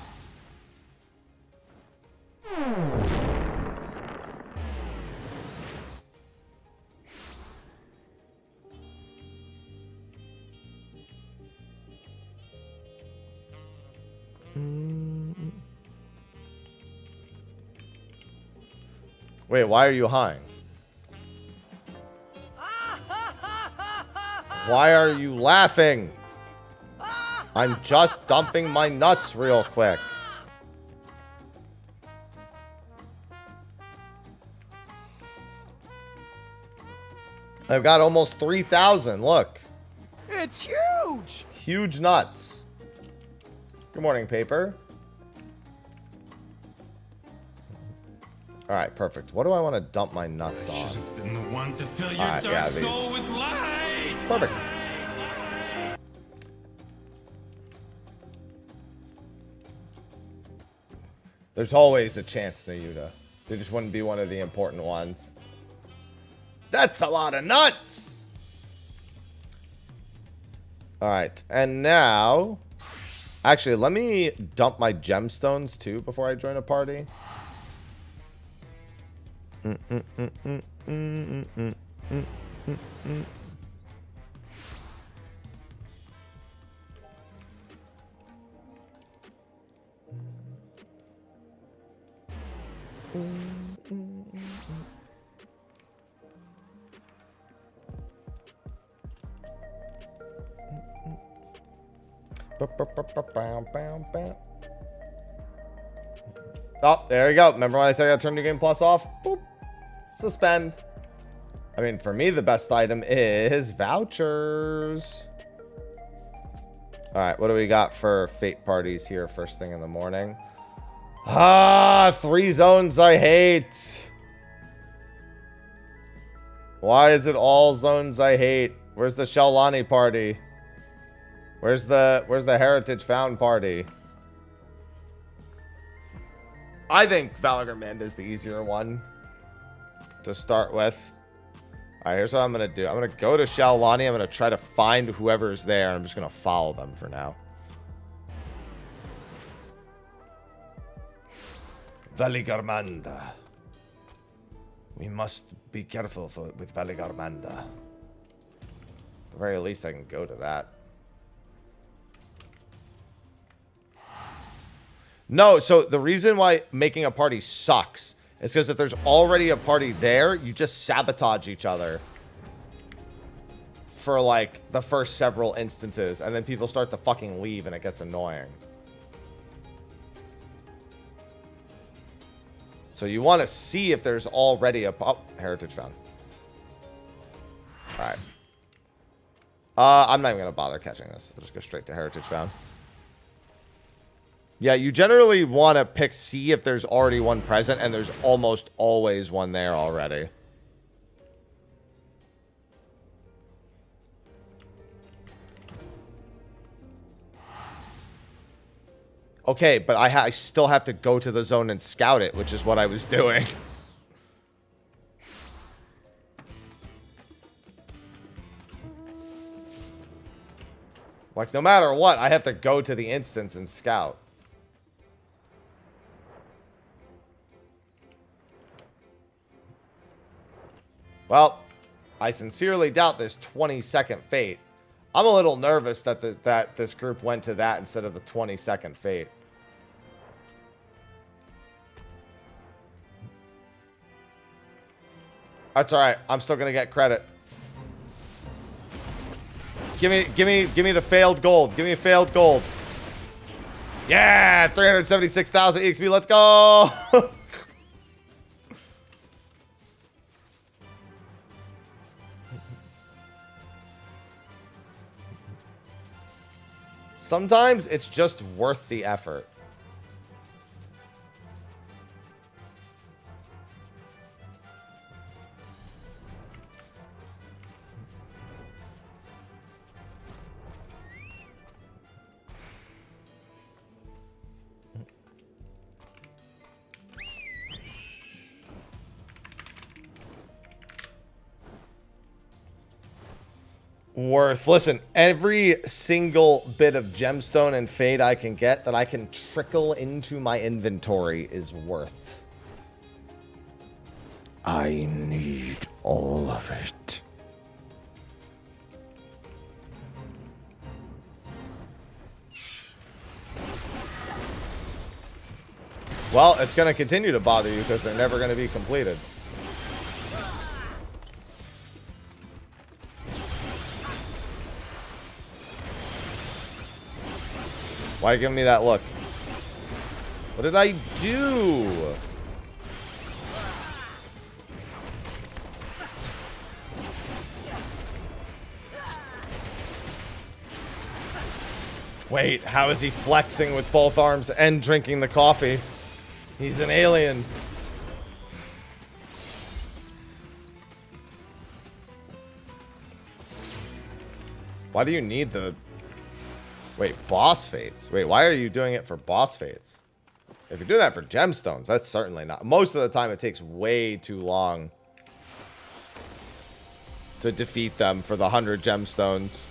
Wait, why are you high? Why are you laughing? I'm just dumping my nuts real quick. I've got almost 3,000. Look. It's huge. Huge nuts. Good morning, Paper. All right, perfect. What do I want to dump my nuts I should on? have been the one to fill your Alright, dark yeah, these. soul with light. Perfect. There's always a chance, Nayuta. They just wouldn't be one of the important ones. That's a lot of nuts! Alright, and now... Actually, let me dump my gemstones, too, before I join a party. Oh, there you go. Remember when I said I gotta turn New Game Plus off? Boop. Suspend. I mean, for me, the best item is vouchers. Alright, what do we got for fate parties here first thing in the morning? Ah, 3 zones I hate. Why is it all zones I hate? Where's the Shelani party? Where's the Heritage Found party? I think Valagormand is the easier one to start with. Alright, here's what I'm gonna do. I'm gonna go to Shelani. I'm gonna try to find whoever's there. I'm just gonna follow them for now. Valigarmanda. We must be careful with Valigarmanda. At the very least, I can go to that. No, so the reason why making a party sucks is because if there's already a party there, you just sabotage each other for like the first several instances, and then people start to fucking leave and it gets annoying. So you want to see if there's already a... Oh, Heritage Found. Alright. I'm not even going to bother catching this. I'll just go straight to Heritage Found. Yeah, you generally want to pick C if there's already one present, and there's almost always one there already. Okay, but I still have to go to the zone and scout it, which is what I was doing. Like, no matter what, I have to go to the instance and scout. Well, I sincerely doubt this 20-second fate. I'm a little nervous that that this group went to that instead of the 20-second fate. That's all right. I'm still gonna get credit. Give me the failed gold. Give me a failed gold. Yeah, 376,000 EXP. Let's go. Sometimes it's just worth the effort. Worth. Listen, every single bit of gemstone and fade I can get that I can trickle into my inventory is worth. I need all of it. Well, it's going to continue to bother you because they're never going to be completed. Why are you giving me that look? What did I do? Wait, how is he flexing with both arms and drinking the coffee? He's an alien. Why do you need the... Wait, boss fates? Wait, why are you doing it for boss fates? If you're doing that for gemstones, that's certainly not. Most of the time, it takes way too long to defeat them for the 100 gemstones.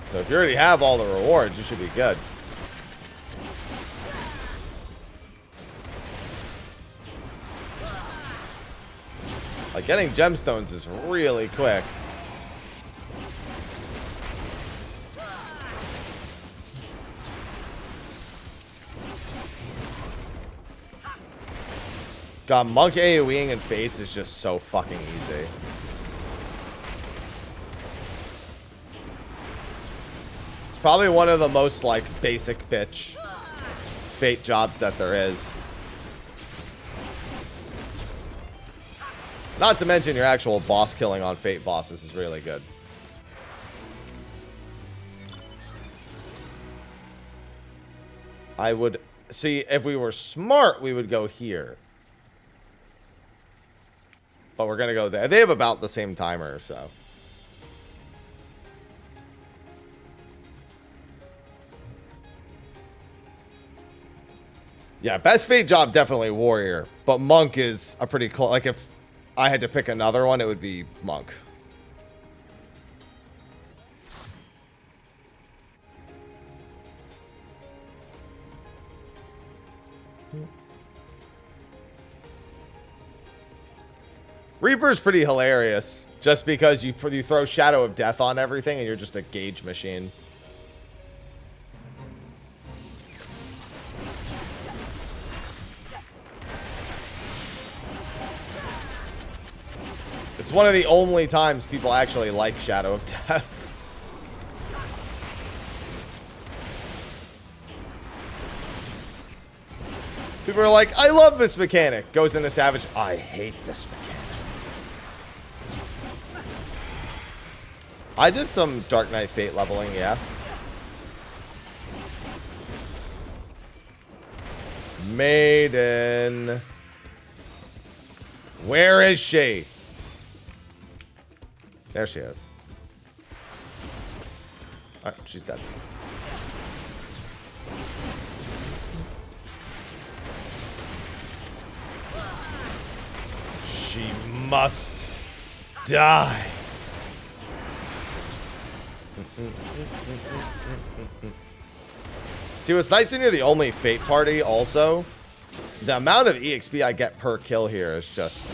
So if you already have all the rewards, you should be good. Like, getting gemstones is really quick. God, monk AoEing and fates is just so fucking easy. It's probably one of the most, like, basic bitch fate jobs that there is. Not to mention your actual boss killing on fate bosses is really good. I would... See, if we were smart, we would go here. But we're going to go there. They have about the same timer, so... Yeah, best fate job, definitely warrior. But monk is a pretty close... Like, if I had to pick another one, it would be monk. Reaper's pretty hilarious, just because you throw Shadow of Death on everything and you're just a gauge machine. It's one of the only times people actually like Shadow of Death. People are like, I love this mechanic. Goes into Savage. I hate this mechanic. I did some Dark Knight Fate leveling, yeah. Maiden. Where is she? There she is. Oh, she's dead. She must die. See, what's nice when you're the only Fate party also, the amount of EXP I get per kill here is just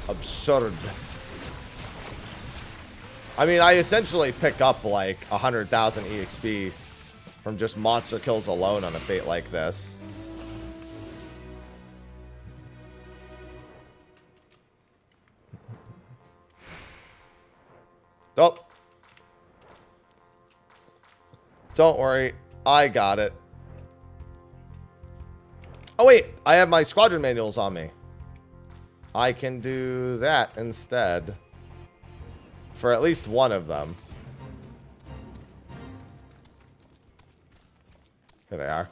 absurd. I mean, I essentially pick up like 100,000 EXP from just monster kills alone on a Fate like this. Oh. Don't worry. I got it. Oh, wait. I have my squadron manuals on me. I can do that instead. For at least one of them. Here they are.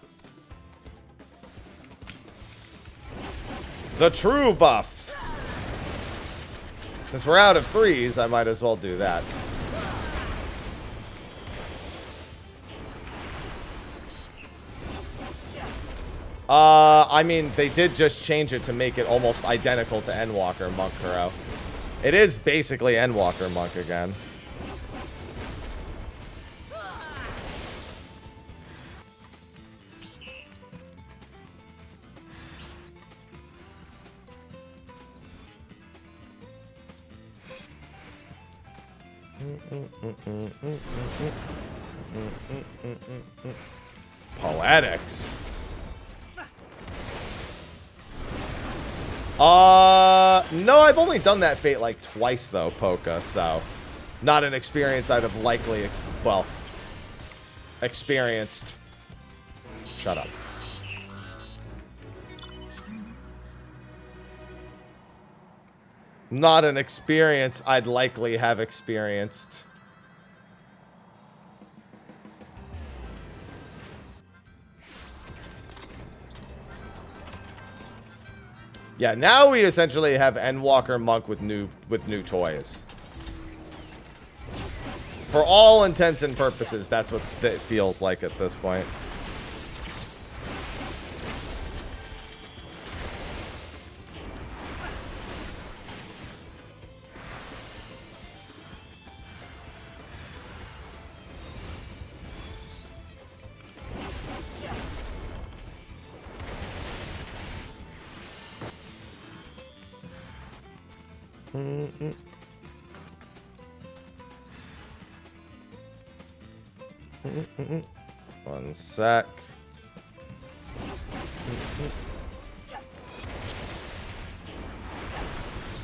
The true buff. Since we're out of threes, I might as well do that. I mean, they did just change it to make it almost identical to Endwalker Monk Kuro. It is basically Endwalker Monk again. Poetics. No, I've only done that Fate like twice though, Poka, so not an experience I'd have likely, experienced. Shut up. Not an experience I'd likely have experienced. Yeah, now we essentially have Endwalker Monk with new toys. For all intents and purposes, that's what it feels like at this point. One sec.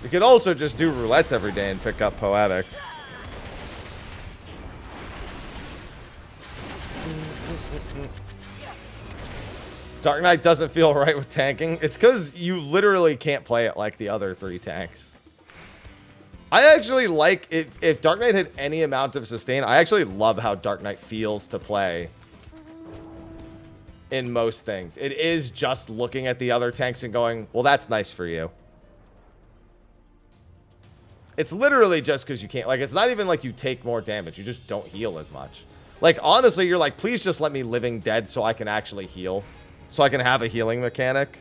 You could also just do roulettes every day and pick up Poetics. Dark Knight doesn't feel right with tanking. It's because you literally can't play it like the other three tanks. I actually like it. If Dark Knight had any amount of sustain, I actually love how Dark Knight feels to play in most things. It is just looking at the other tanks and going, well, that's nice for you. It's literally just because you can't, like, it's not even like you take more damage. You just don't heal as much. Like, honestly, you're like, please just let me living dead so I can actually heal. So I can have a healing mechanic.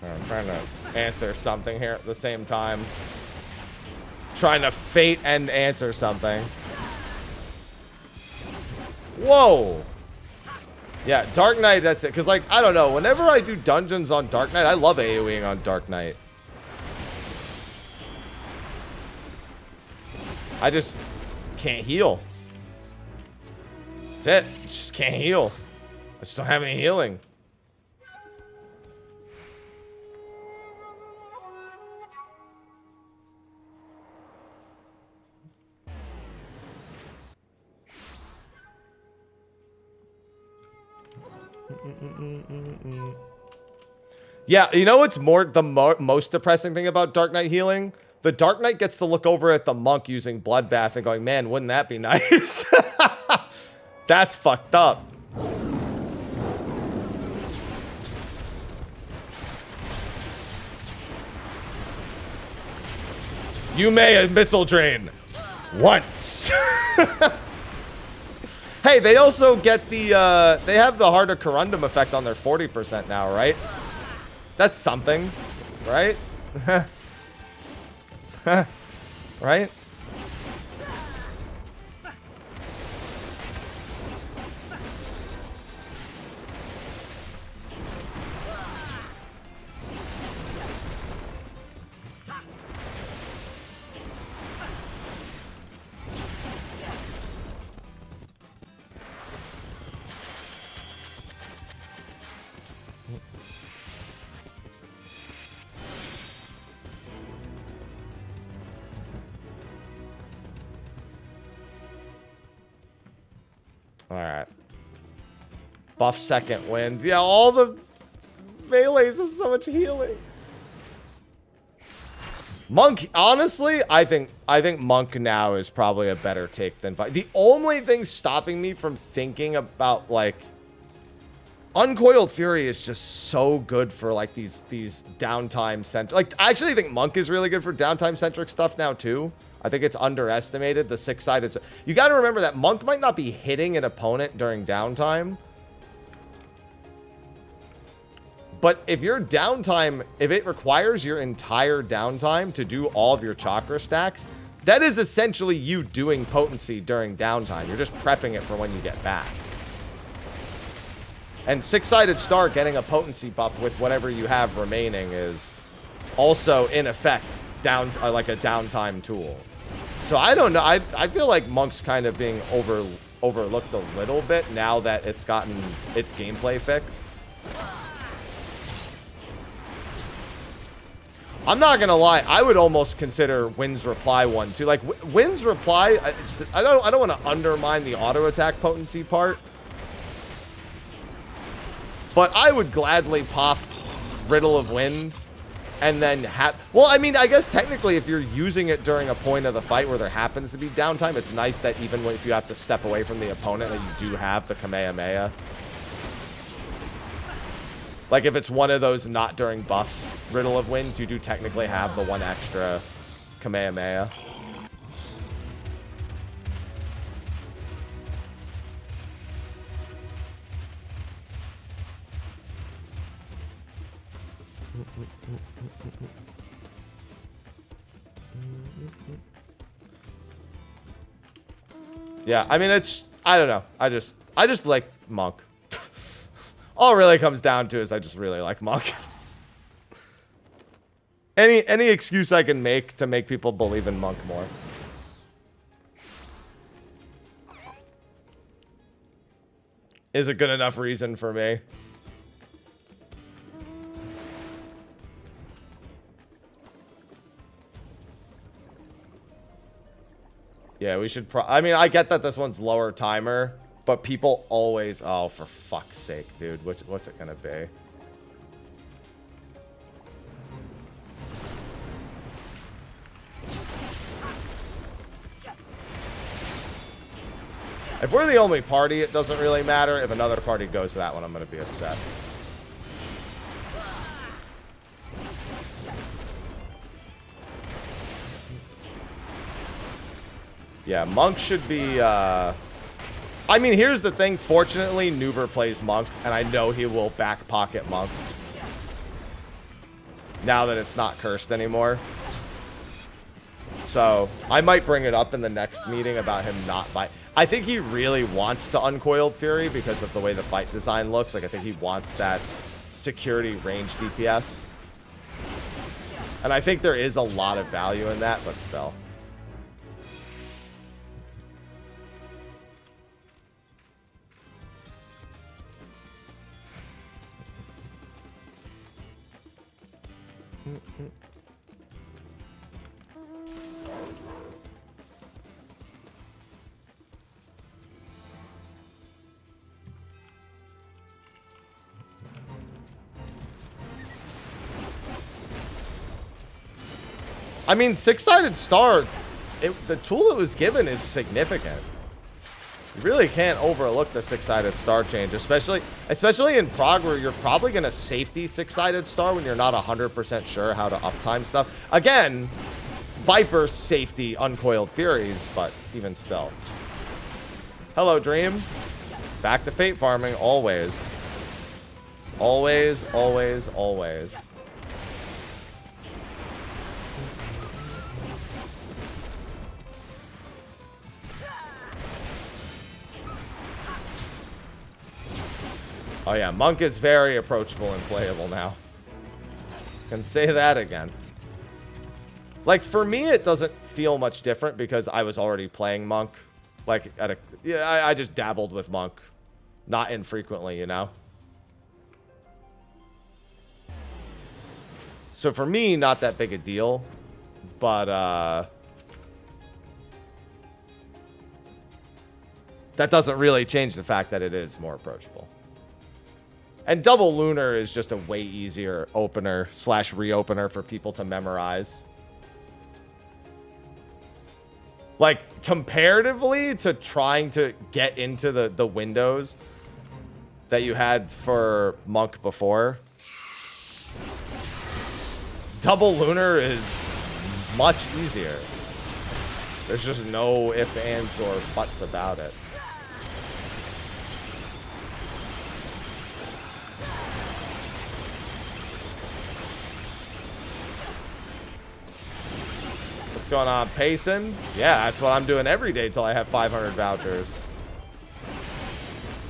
I'm trying to answer something here at the same time. Trying to fate and answer something. Whoa! Yeah, Dark Knight, that's it. Because, like, I don't know. Whenever I do dungeons on Dark Knight, I love AoEing on Dark Knight. I just can't heal. That's it. Just can't heal. I just don't have any healing. Yeah, you know what's most depressing thing about Dark Knight healing? The Dark Knight gets to look over at the monk using Bloodbath and going, man, wouldn't that be nice? That's fucked up. You may a missile drain once. Hey, they also get the, they have the Heart of Corundum effect on their 40% now, right? That's something, right? Right? Alright. Buff second wind. Yeah, all the melees have so much healing. Monk, honestly, I think Monk now is probably a better take than Vi. The only thing stopping me from thinking about, like, Uncoiled Fury is just so good for, like, these downtime centric. Like, I actually think Monk is really good for downtime centric stuff now too. I think it's underestimated, the 6-sided. You got to remember that Monk might not be hitting an opponent during downtime. But if your downtime, if it requires your entire downtime to do all of your chakra stacks, that is essentially you doing potency during downtime. You're just prepping it for when you get back. And 6-sided star getting a potency buff with whatever you have remaining is also, in effect, like a downtime tool. So I don't know. I feel like Monk's kind of being overlooked a little bit now that it's gotten its gameplay fixed. I'm not gonna lie. I would almost consider Wynn's reply one too. Like Wynn's reply, I don't want to undermine the auto attack potency part, but I would gladly pop Riddle of Wind. And then well, I mean, I guess technically if you're using it during a point of the fight where there happens to be downtime, it's nice that even if you have to step away from the opponent, that you do have the Kamehameha. Like if it's one of those not during buffs Riddle of Winds, you do technically have the one extra Kamehameha. Yeah, I mean, I don't know. I just like Monk. All it really comes down to is I just really like Monk. Any excuse I can make to make people believe in Monk more. Is a good enough reason for me. Yeah, we should I mean, I get that this one's lower timer, but people always... Oh, for fuck's sake, dude. What's it gonna be? If we're the only party, it doesn't really matter. If another party goes to that one, I'm gonna be upset. Yeah, Monk should be, I mean, here's the thing. Fortunately, Nuber plays Monk, and I know he will back pocket Monk. Now that it's not cursed anymore. So, I might bring it up in the next meeting about him not fight. I think he really wants to Uncoiled Fury because of the way the fight design looks. Like, I think he wants that security range DPS. And I think there is a lot of value in that, but still. I mean, six-sided star, the tool it was given is significant. You really can't overlook the six-sided star change, especially in Prog, where you're probably going to safety six-sided star when you're not 100% sure how to uptime stuff. Again, Viper safety Uncoiled Furies, but even still. Hello, Dream. Back to Fate farming, always. Always, always, always. Oh yeah, Monk is very approachable and playable now. Can say that again. Like, for me, it doesn't feel much different because I was already playing Monk. Like, I just dabbled with Monk. Not infrequently, you know? So for me, not that big a deal. But, that doesn't really change the fact that it is more approachable. And Double Lunar is just a way easier opener / reopener for people to memorize. Like, comparatively to trying to get into the windows that you had for Monk before, Double Lunar is much easier. There's just no ifs, ands, or buts about it. Going on, pacing? Yeah, that's what I'm doing every day till I have 500 vouchers.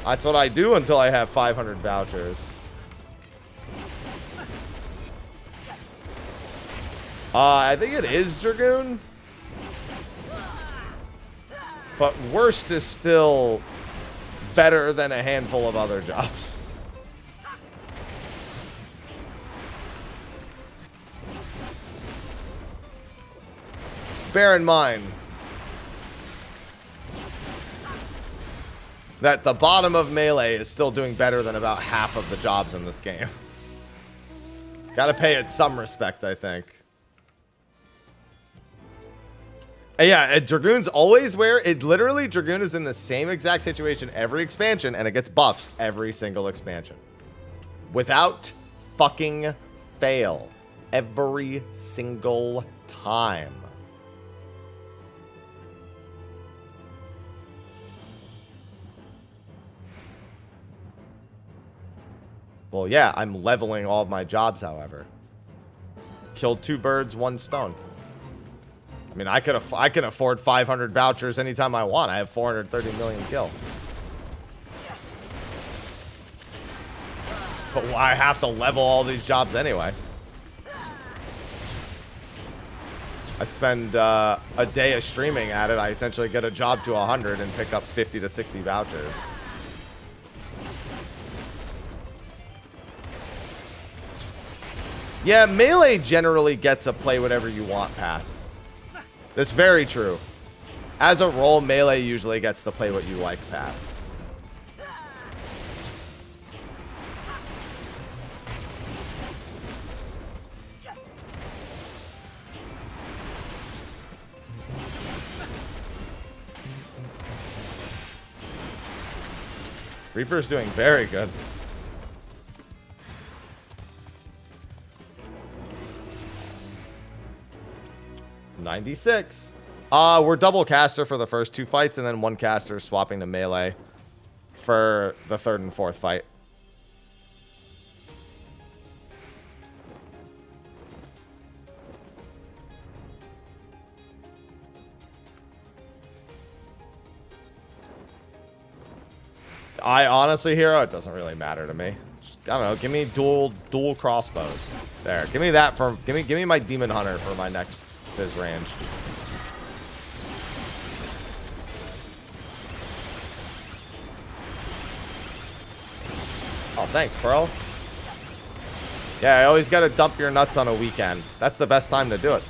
That's what I do until I have 500 vouchers. I think it is Dragoon. But worst is still better than a handful of other jobs. Bear in mind that the bottom of Melee is still doing better than about half of the jobs in this game. Gotta pay it some respect, I think. And yeah, Dragoon's always where it literally, Dragoon is in the same exact situation every expansion, and it gets buffs every single expansion. Without fucking fail. Every single time. Well, yeah, I'm leveling all of my jobs, however. Killed 2 birds, 1 stone. I mean, I can afford 500 vouchers anytime I want. I have 430 million gil. But I have to level all these jobs anyway. I spend a day of streaming at it. I essentially get a job to 100 and pick up 50 to 60 vouchers. Yeah, Melee generally gets a play whatever you want pass. That's very true. As a role, Melee usually gets the play what you like pass. Reaper's doing very good. $96. We're double caster for the first 2 fights, and then 1 caster swapping to Melee. for the 3rd and 4th fight. I honestly, Hero, it doesn't really matter to me. Just, I don't know. Give me dual crossbows. There. Give me that for. Give me my Demon Hunter for my next Fizz range. Oh, thanks, Pearl. Yeah, I always got to dump your nuts on a weekend. That's the best time to do it.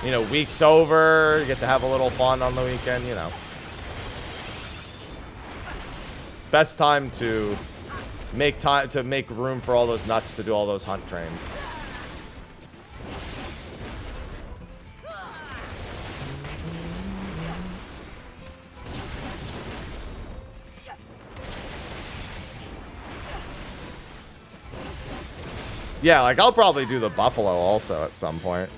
You know, week's over, you get to have a little fun on the weekend, you know. Best time to make room for all those nuts to do all those hunt trains. Yeah, like I'll probably do the buffalo also at some point.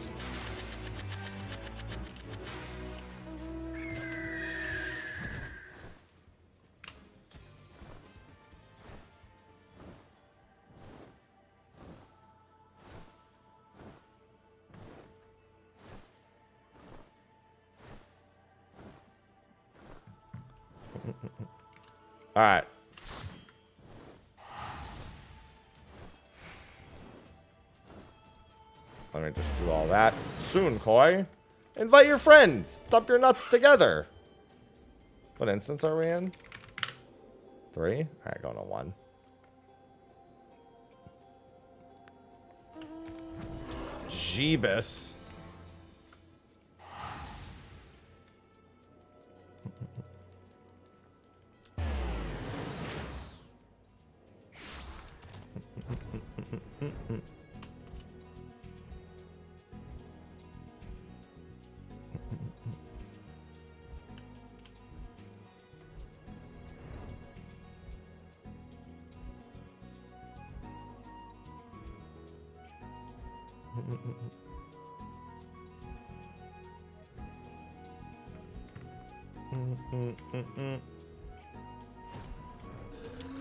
All right. Let me just do all that. Soon, Koi. Invite your friends. Dump your nuts together. What instance are we in? 3? All right, going to 1. Jeebus.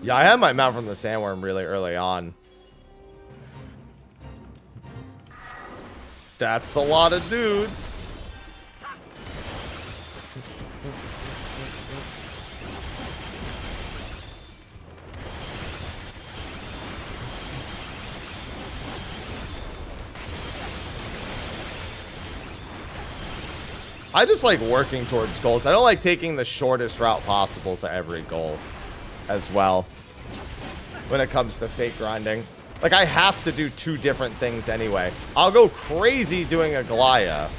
Yeah, I had my mount from the sandworm really early on. That's a lot of dudes. I just like working towards goals. I don't like taking the shortest route possible to every goal as well when it comes to fake grinding. Like, I have to do 2 different things anyway. I'll go crazy doing a Goliath.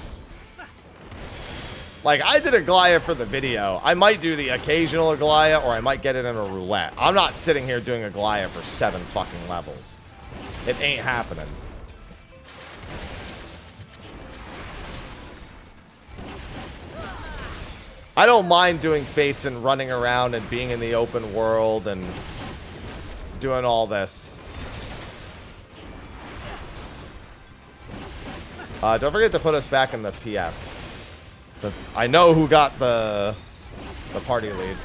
Like, I did a Goliath for the video. I might do the occasional Goliath, or I might get it in a roulette. I'm not sitting here doing a Goliath for 7 fucking levels. It ain't happening. I don't mind doing fates and running around and being in the open world and doing all this. Don't forget to put us back in the PF, since I know who got the party lead.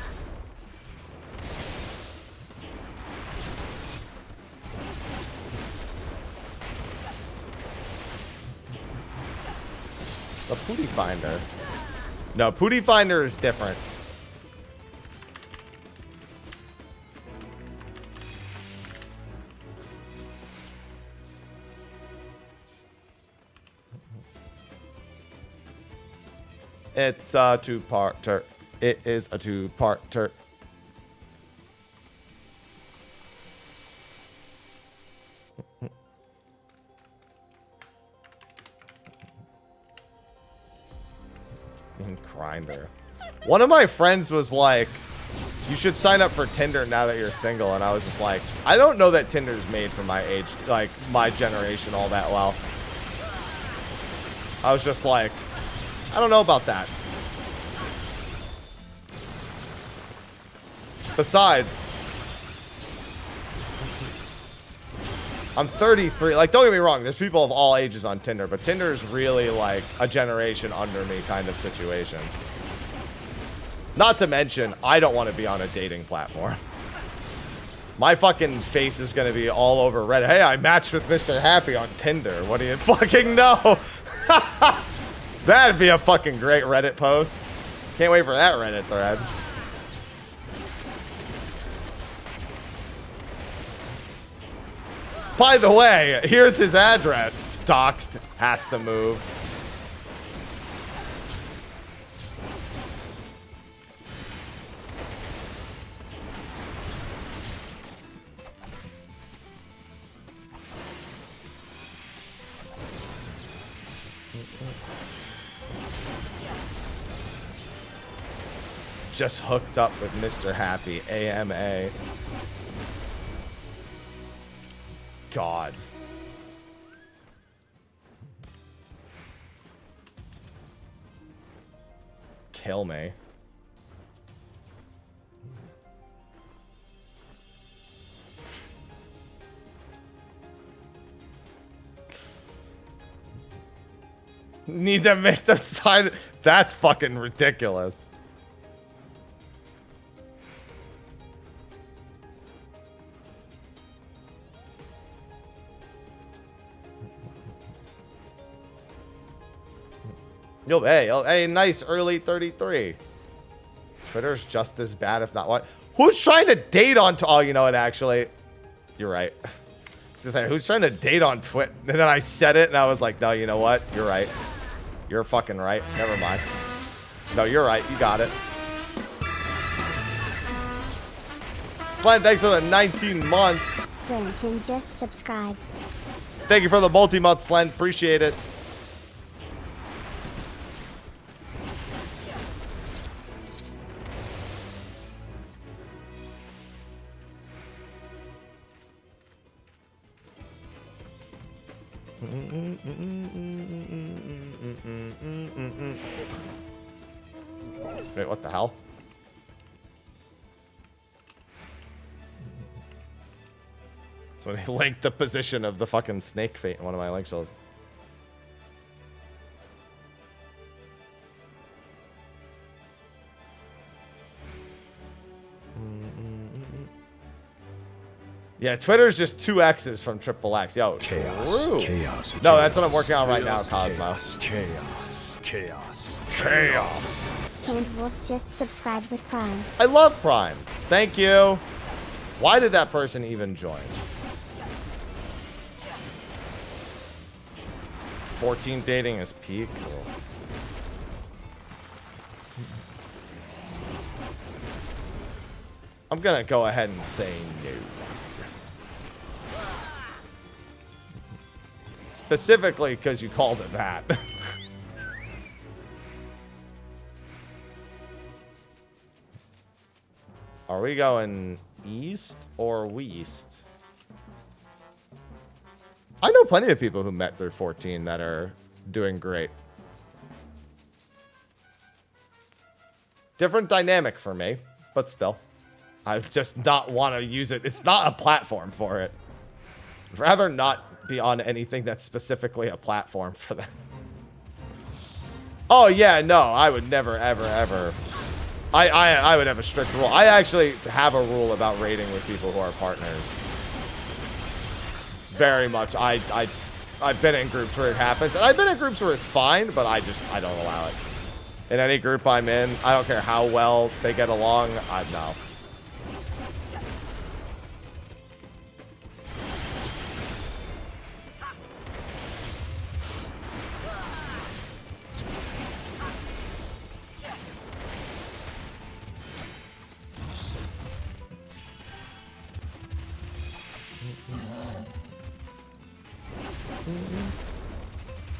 The Pooty Finder. No, Pooty Finder is different. It's a 2-parter. It is a 2-parter. Grinder. One of my friends was like, you should sign up for Tinder now that you're single. And I was just like, I don't know that Tinder's made for my age, like my generation all that well. I was just like, I don't know about that. Besides, I'm 33. Like, don't get me wrong. There's people of all ages on Tinder, but Tinder is really like a generation under me kind of situation. Not to mention, I don't want to be on a dating platform. My fucking face is going to be all over Reddit. Hey, I matched with Mr. Happy on Tinder. What do you fucking know? That'd be a fucking great Reddit post. Can't wait for that Reddit thread. By the way, here's his address. Doxed. Has to move. Just hooked up with Mr. Happy. AMA. God. Kill me. Need to make them sign. That's fucking ridiculous. Yo, hey, nice early 33. Twitter's just as bad, if not what. Who's trying to date on? Oh, you know what? Actually, you're right. It's just like, who's trying to date on Twitter? And then I said it, and I was like, no, you know what? You're right. You're fucking right. Never mind. No, you're right. You got it. Slant, thanks for the 19 months. Slanton just subscribed. Thank you for the multi-month, Slant. Appreciate it. Wait, what the hell? So they linked the position of the fucking snake fate in one of my link shells. Yeah, Twitter's just 2 X's from XXX. Yo, Chaos. true. Chaos. No, that's what I'm working on right now, Cosmo. Chaos. Canned Wolf just subscribed with Prime. I love Prime. Thank you. Why did that person even join? 14 dating is peak. Cool. I'm gonna go ahead and say no. Specifically because you called it that. Are we going east or west? I know plenty of people who met through 14 that are doing great. Different dynamic for me, but still. I just not want to use it. It's not a platform for it. I'd rather not be on anything that's specifically a platform for that. Oh yeah, no, I would never, ever, ever. I would have a strict rule. I actually have a rule about raiding with people who are partners. Very much. I've been in groups where it happens, and I've been in groups where it's fine, but I don't allow it. In any group I'm in, I don't care how well they get along. No.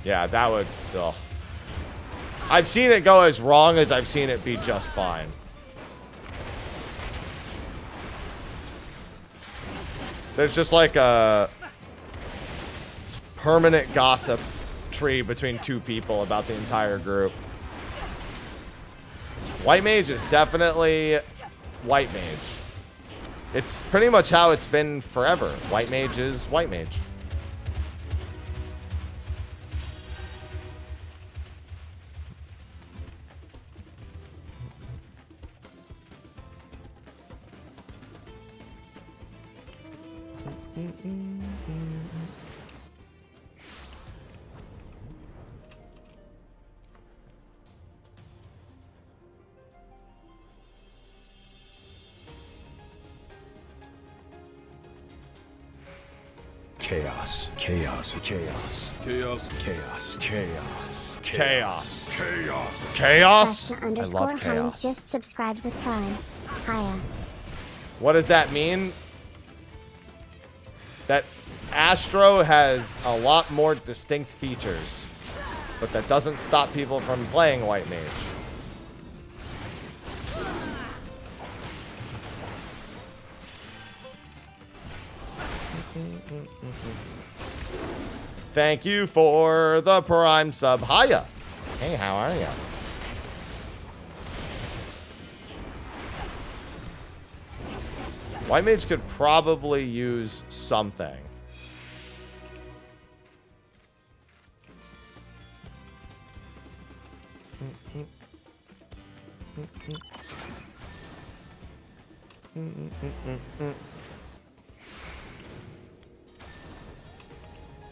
Yeah, that would... Ugh. I've seen it go as wrong as I've seen it be just fine. There's just like a permanent gossip tree between 2 people about the entire group. White Mage is definitely White Mage. It's pretty much how it's been forever. White Mage is White Mage. Chaos, chaos, chaos, chaos, chaos, chaos, Chaos. Chaos. Chaos? Vesta I underscore love Hines chaos. just subscribed with Prime. Hiya. What does that mean? That Astro has a lot more distinct features, but that doesn't stop people from playing White Mage. Thank you for the Prime sub. Hiya. Hey, how are you? White Mage could probably use something.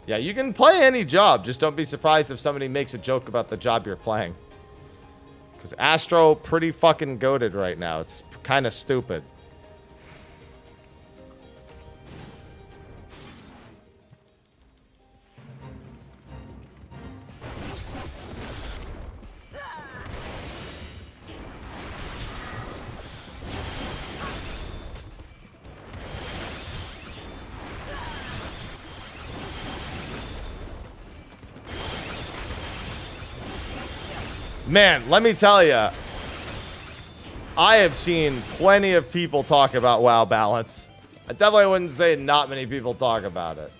Yeah, you can play any job. Just don't be surprised if somebody makes a joke about the job you're playing. Because Astro pretty fucking goated right now. It's kind of stupid. Man, let me tell you, I have seen plenty of people talk about WoW balance. I definitely wouldn't say not many people talk about it.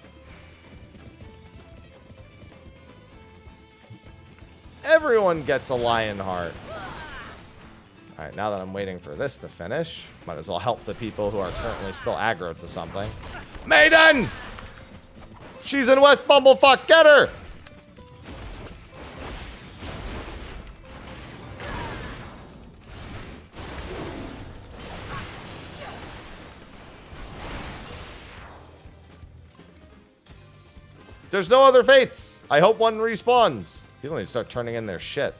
Everyone gets a lion heart. Alright, now that I'm waiting for this to finish, might as well help the people who are currently still aggro to something. Maiden! She's in West Bumblefuck, get her! There's no other fates. I hope one respawns. People need to start turning in their shit.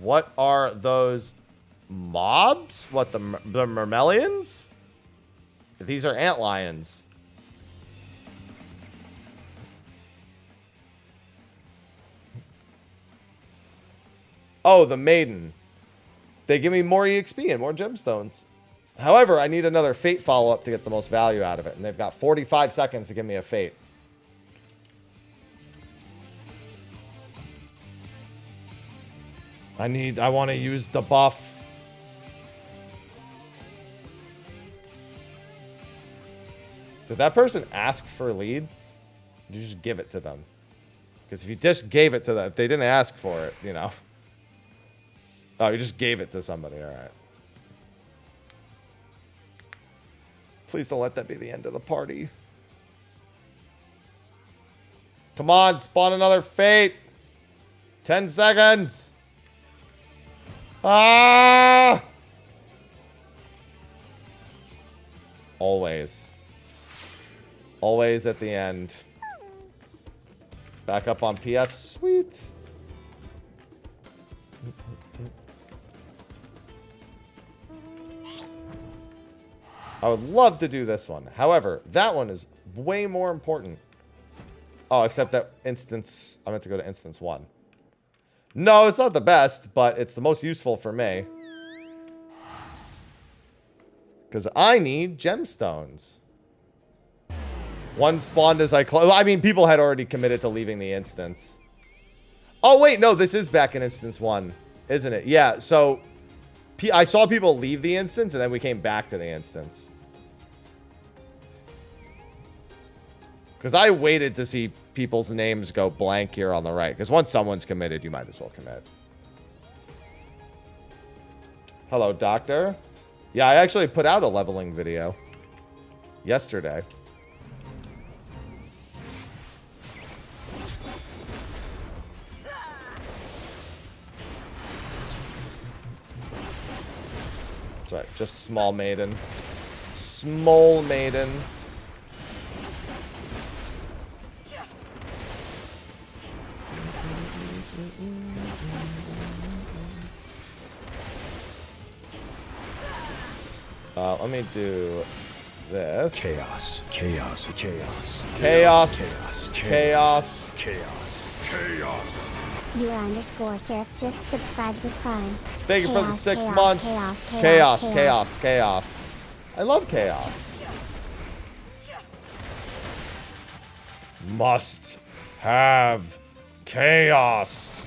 What are those mobs? What, the Mermelians? These are antlions. Oh, the maiden. They give me more EXP and more gemstones. However, I need another fate follow-up to get the most value out of it. And they've got 45 seconds to give me a fate. I want to use the buff. Did that person ask for a lead? Did you just give it to them? Because if you just gave it to them, if they didn't ask for it, you know. Oh, you just gave it to somebody. All right. Please don't let that be the end of the party. Come on, spawn another fate. 10 seconds. Ah! Always. Always at the end. Back up on PF. Sweet. I would love to do this one. However, that one is way more important. Oh, except that instance... I meant to go to instance 1. No, it's not the best, but it's the most useful for me. Because I need gemstones. One spawned as I close. I mean, people had already committed to leaving the instance. Oh, wait. No, this is back in instance 1, isn't it? Yeah, so I saw people leave the instance, and then we came back to the instance. Because I waited to see people's names go blank here on the right. Because once someone's committed, you might as well commit. Hello, doctor. Yeah, I actually put out a leveling video yesterday. Sorry, just small maiden. Small maiden. Let me do this. Chaos, chaos, chaos. Chaos. Chaos, Chaos. chaos, chaos. Viewer underscore Seraph just subscribed with Prime. Thank you for the 6 chaos, months. chaos, Chaos. I love chaos. Must have chaos.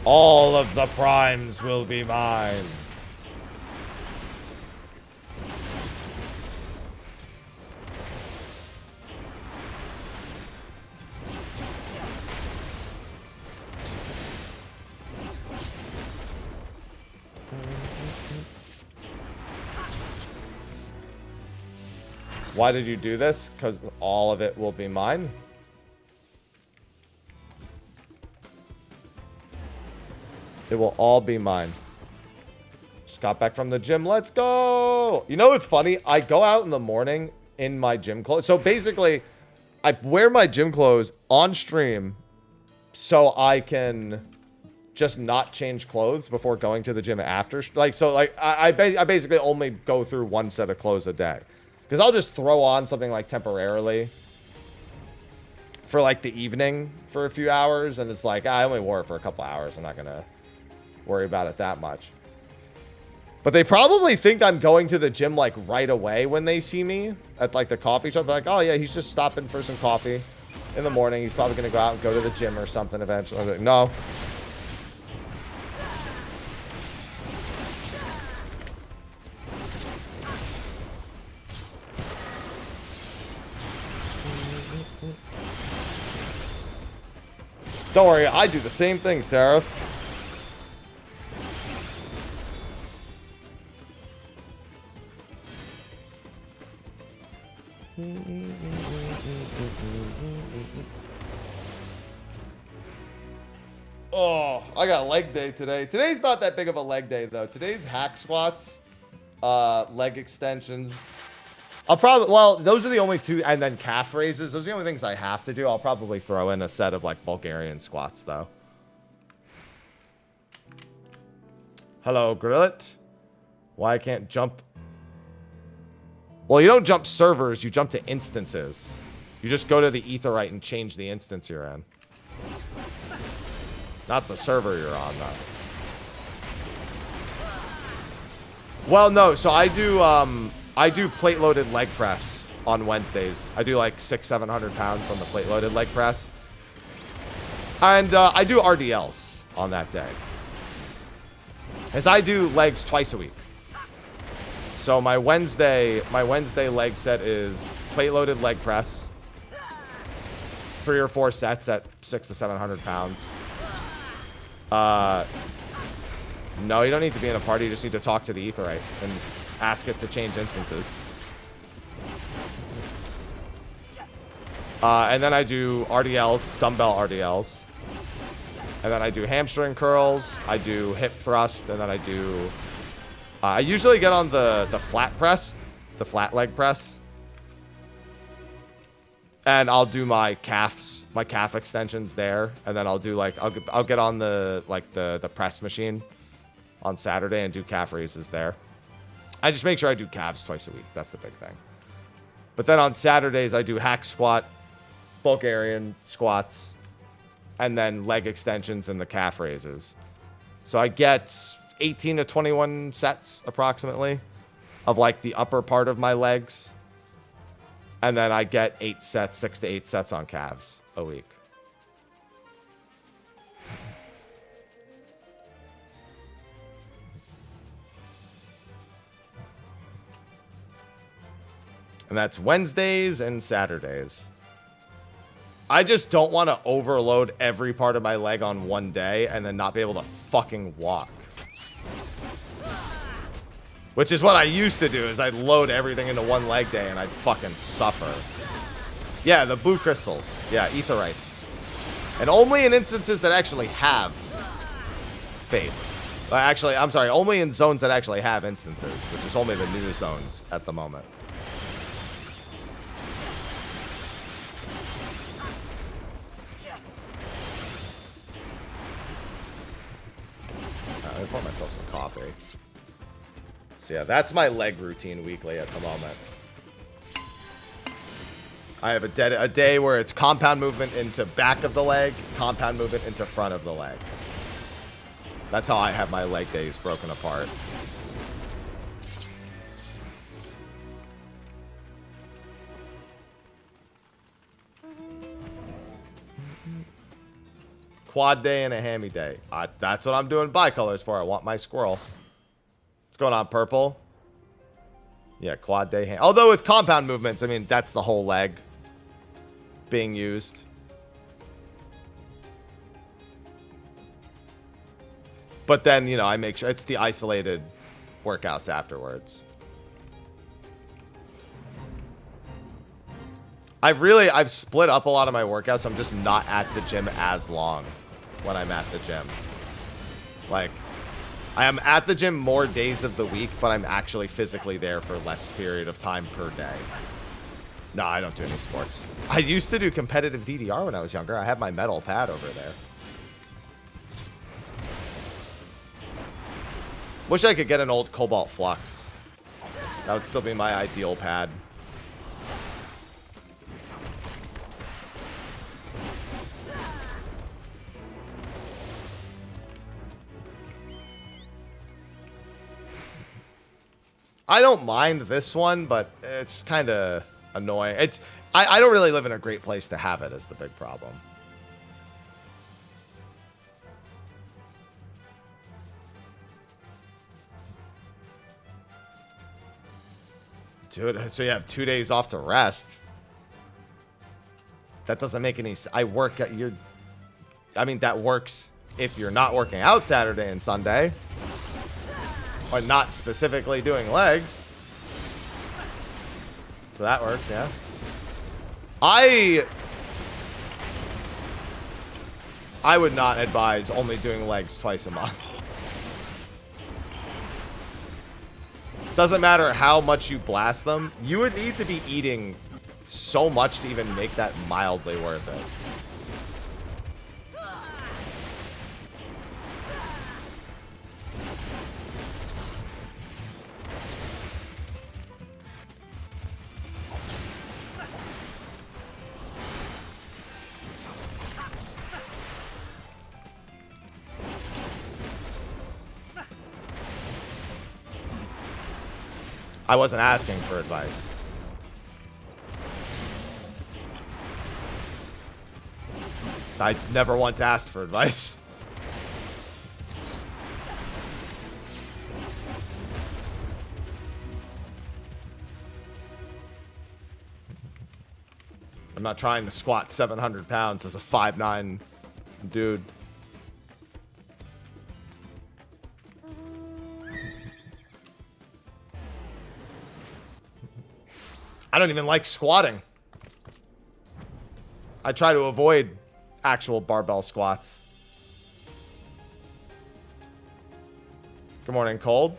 All of the primes will be mine. Why did you do this? Because all of it will be mine. It will all be mine. Just got back from the gym. Let's go. You know what's funny? I go out in the morning in my gym clothes. So basically, I wear my gym clothes on stream so I can just not change clothes before going to the gym after. I basically only go through one set of clothes a day. Because I'll just throw on something like temporarily for like the evening for a few hours. And it's like, I only wore it for a couple hours. I'm not going to worry about it that much. But they probably think I'm going to the gym like right away when they see me at like the coffee shop. They're like, oh yeah, he's just stopping for some coffee in the morning. He's probably going to go out and go to the gym or something eventually. I'm like, no. Don't worry, I do the same thing, Seraph. Oh, I got leg day today. Today's not that big of a leg day, though. Today's hack squats, leg extensions. I'll probably, well, those are the only two, and then calf raises. Those are the only things I have to do. I'll probably throw in a set of, like, Bulgarian squats, though. Hello, Grillet. Why I can't jump? Well, you don't jump servers. You jump to instances. You just go to the Aetheryte and change the instance you're in. Not the server you're on, though. Well, no. So I do plate-loaded leg press on Wednesdays. I do like 600-700 pounds on the plate-loaded leg press. And I do RDLs on that day. As I do legs twice a week. So my Wednesday leg set is plate-loaded leg press. 3 or 4 sets at 600 to 700 pounds. No, you don't need to be in a party. You just need to talk to the Aetheryte and ask it to change instances. And then I do RDLs, dumbbell RDLs. And then I do hamstring curls. I do hip thrust. And then I do... I usually get on the flat press, the flat leg press. And I'll do my calf extensions there. And then I'll do like... I'll get on the press machine on Saturday and do calf raises there. I just make sure I do calves twice a week. That's the big thing. But then on Saturdays, I do hack squat, Bulgarian squats, and then leg extensions and the calf raises. So I get 18 to 21 sets approximately of like the upper part of my legs. And then I get 6 to 8 sets on calves a week. And that's Wednesdays and Saturdays. I just don't want to overload every part of my leg on one day and then not be able to fucking walk. Which is what I used to do, is I'd load everything into one leg day and I'd fucking suffer. Yeah, the blue crystals. Yeah, aetherites. And only in instances that actually have fates. Actually, I'm sorry, only in zones that actually have instances, which is only the new zones at the moment. Let me pour myself some coffee. So yeah, that's my leg routine weekly at the moment. I have a day where it's compound movement into back of the leg, compound movement into front of the leg. That's how I have my leg days broken apart. Quad day and a hammy day. That's what I'm doing bicolors for. I want my squirrel. What's going on, purple? Yeah, quad day. Although with compound movements, I mean, that's the whole leg being used. But then, you know, I make sure it's the isolated workouts afterwards. I've split up a lot of my workouts, so I'm just not at the gym as long when I'm at the gym. Like, I am at the gym more days of the week, but I'm actually physically there for less period of time per day. No, I don't do any sports. I used to do competitive DDR when I was younger. I have my metal pad over there. Wish I could get an old Cobalt Flux. That would still be my ideal pad. I don't mind this one, but it's kind of annoying. I don't really live in a great place to have it, is the big problem. Dude, so you have 2 days off to rest. That doesn't make any sense. I work at your... I mean, that works if you're not working out Saturday and Sunday. Or not specifically doing legs. So that works, yeah. I would not advise only doing legs twice a month. Doesn't matter how much you blast them. You would need to be eating so much to even make that mildly worth it. I wasn't asking for advice. I never once asked for advice. I'm not trying to squat 700 pounds as a 5'9" dude. I don't even like squatting. I try to avoid actual barbell squats. Good morning, Cold.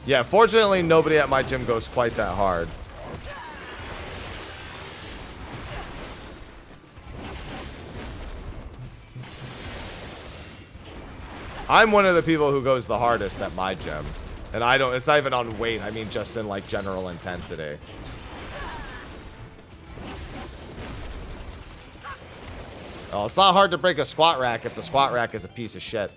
Yeah, fortunately, nobody at my gym goes quite that hard. I'm one of the people who goes the hardest at my gym. And I don't, it's not even on weight, I mean just in like general intensity. Oh, it's not hard to break a squat rack if the squat rack is a piece of shit.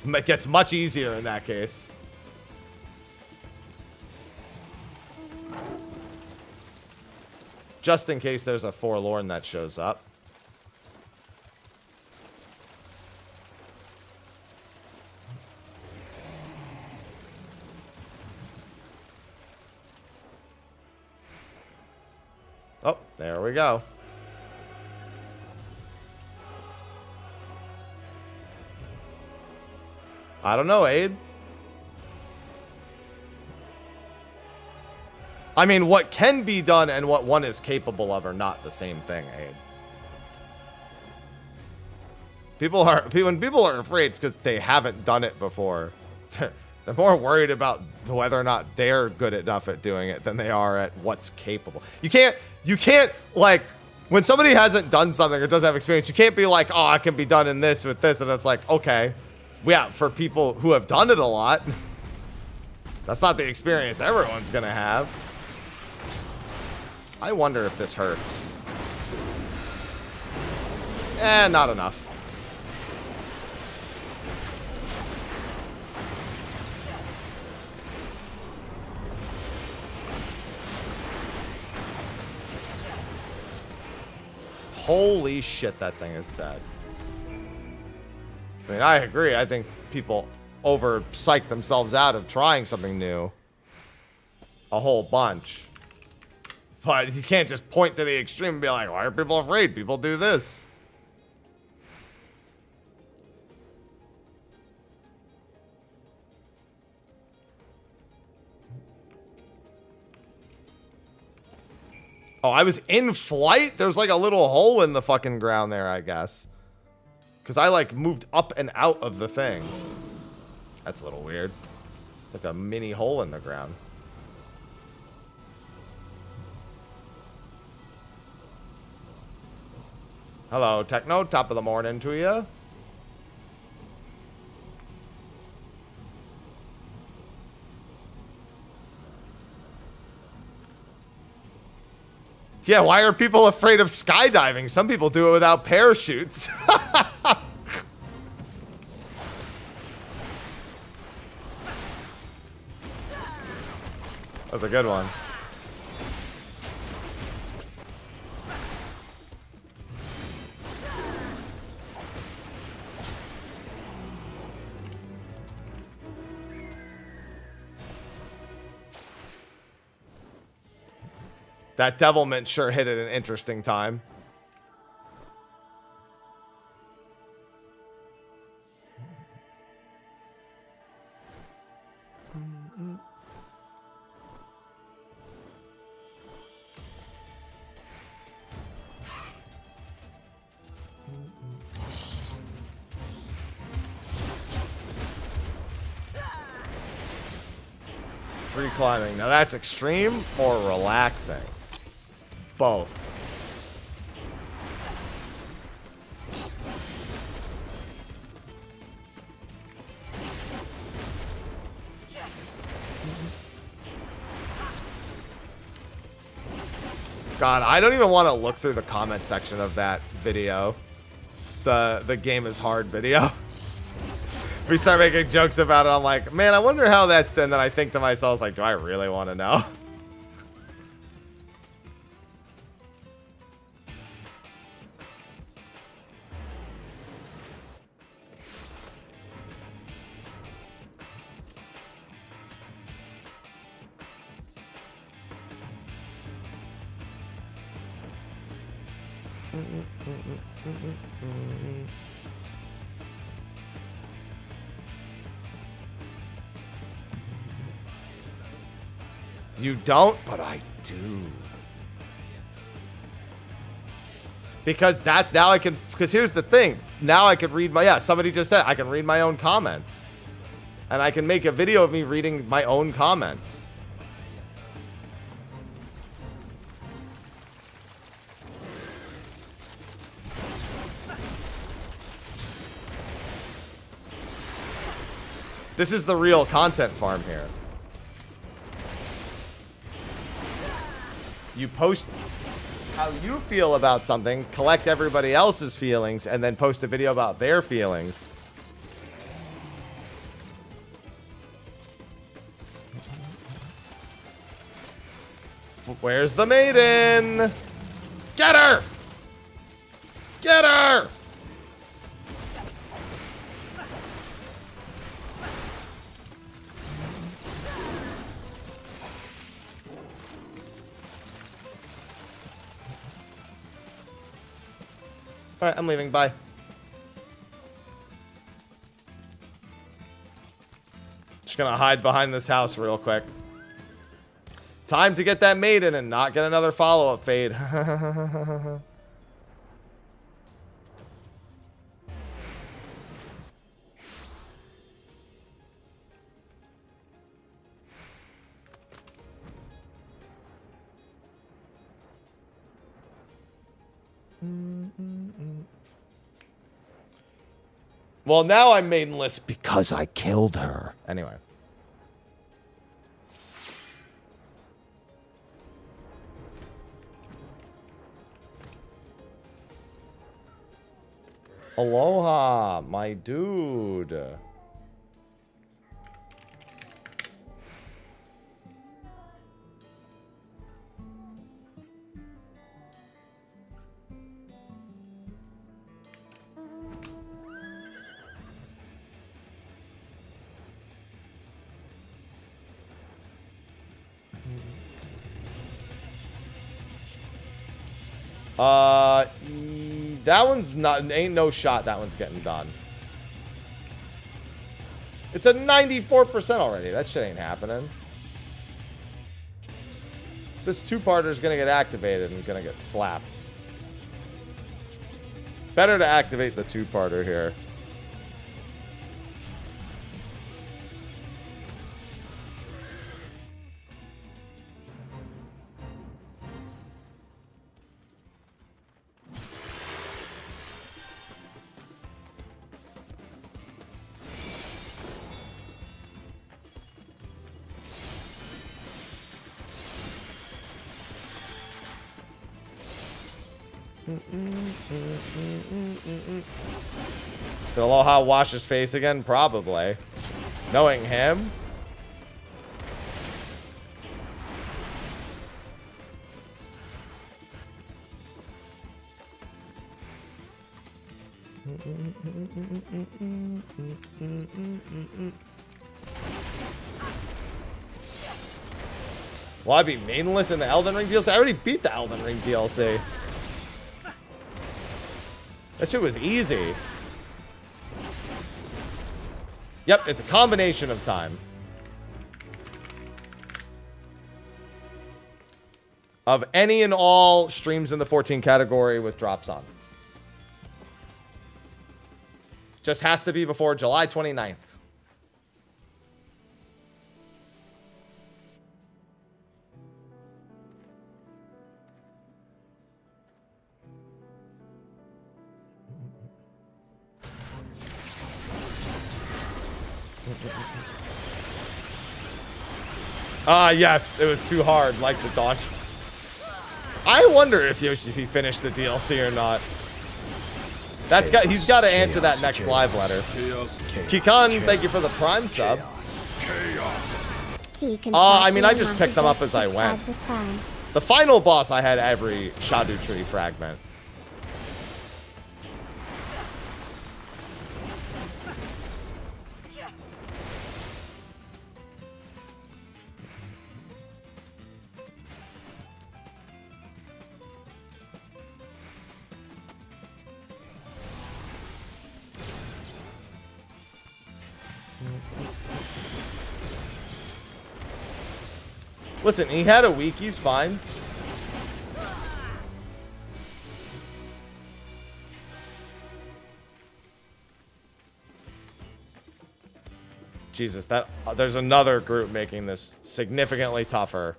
It gets much easier in that case. Just in case there's a forlorn that shows up. Oh, there we go. I don't know, Aid. I mean, what can be done and what one is capable of are not the same thing, Aid. When people are afraid, it's because they haven't done it before. They're more worried about whether or not they're good enough at doing it than they are at what's capable. You can't, like, when somebody hasn't done something or doesn't have experience, you can't be like, oh, it can be done in this with this. And it's like, okay, yeah, for people who have done it a lot, that's not the experience everyone's going to have. I wonder if this hurts. Not enough. Holy shit, that thing is dead. I mean, I agree. I think people over-psych themselves out of trying something new a whole bunch. But you can't just point to the extreme and be like, why are people afraid? People do this. Oh, I was in flight? There's like a little hole in the fucking ground there, I guess. Because I like moved up and out of the thing. That's a little weird. It's like a mini hole in the ground. Hello, Techno. Top of the morning to you. Yeah, why are people afraid of skydiving? Some people do it without parachutes. That's a good one. That devilment sure hit at an interesting time. Free climbing. Now that's extreme or relaxing? Both. God, I don't even want to look through the comment section of that video. The game is hard video. We start making jokes about it. I'm like, man, I wonder how that's done. Then I think to myself, like, do I really want to know? You don't, but I do. Because now I can, because here's the thing. Now I could read my, somebody just said, I can read my own comments. And I can make a video of me reading my own comments. This is the real content farm here. You post how you feel about something, collect everybody else's feelings, and then post a video about their feelings. Where's the maiden? Get her! Get her! Alright, I'm leaving. Bye. Just gonna hide behind this house real quick. Time to get that maiden and not get another follow-up fade. Well, now I'm maidenless because I killed her. Anyway. Aloha, my dude. That one's not, ain't no shot that one's getting done. It's a 94% already. That shit ain't happening. This two-parter's gonna get activated and gonna get slapped. Better to activate the two-parter here. Did Aloha wash his face again? Probably. Knowing him. Will I be maidenless in the Elden Ring DLC? I already beat the Elden Ring DLC. That shit was easy. Yep, it's a combination of time. Of any and all streams in the 14 category with drops on. Just has to be before July 29th. Yes, it was too hard, like the Dawntrail. I wonder if he finished the DLC or not. He's got to answer that next live letter. Kikan, thank you for the Prime sub. I mean, I just picked them up as I went. The final boss, I had every Shadow Tree fragment. Listen, he had a week. He's fine. Jesus, that there's another group making this significantly tougher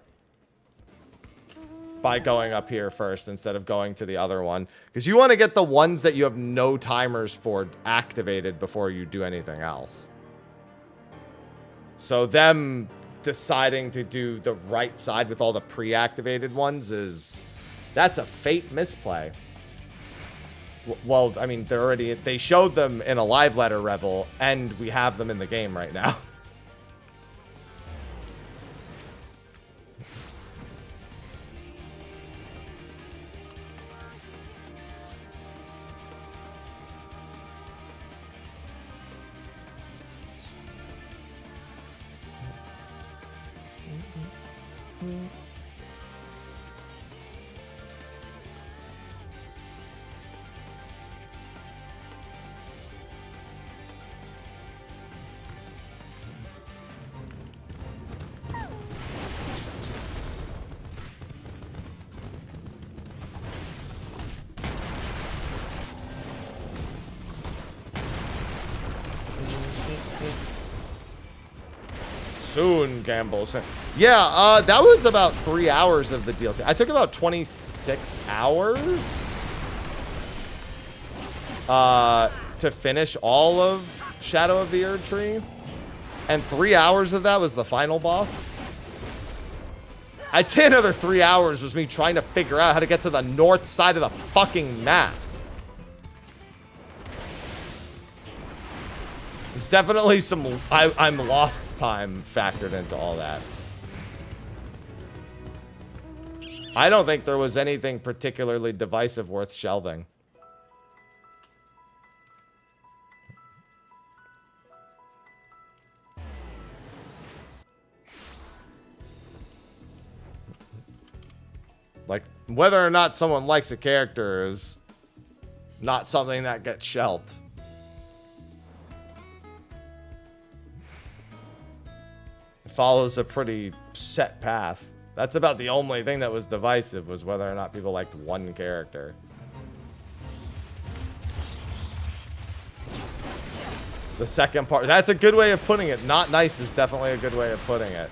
by going up here first instead of going to the other one. Because you want to get the ones that you have no timers for activated before you do anything else. So them deciding to do the right side with all the pre-activated ones that's a fate misplay. Well, I mean, they showed them in a live letter Rebel, and we have them in the game right now. Soon, Gamble. Yeah, that was about 3 hours of the DLC. I took about 26 hours to finish all of Shadow of the Erd Tree. And 3 hours of that was the final boss. I'd say another 3 hours was me trying to figure out how to get to the north side of the fucking map. There's definitely some I'm lost time factored into all that. I don't think there was anything particularly divisive worth shelving. Like, whether or not someone likes a character is not something that gets shelved. Follows a pretty set path. That's about the only thing that was divisive, was whether or not people liked one character. The second part, that's a good way of putting it. Not nice is definitely a good way of putting it.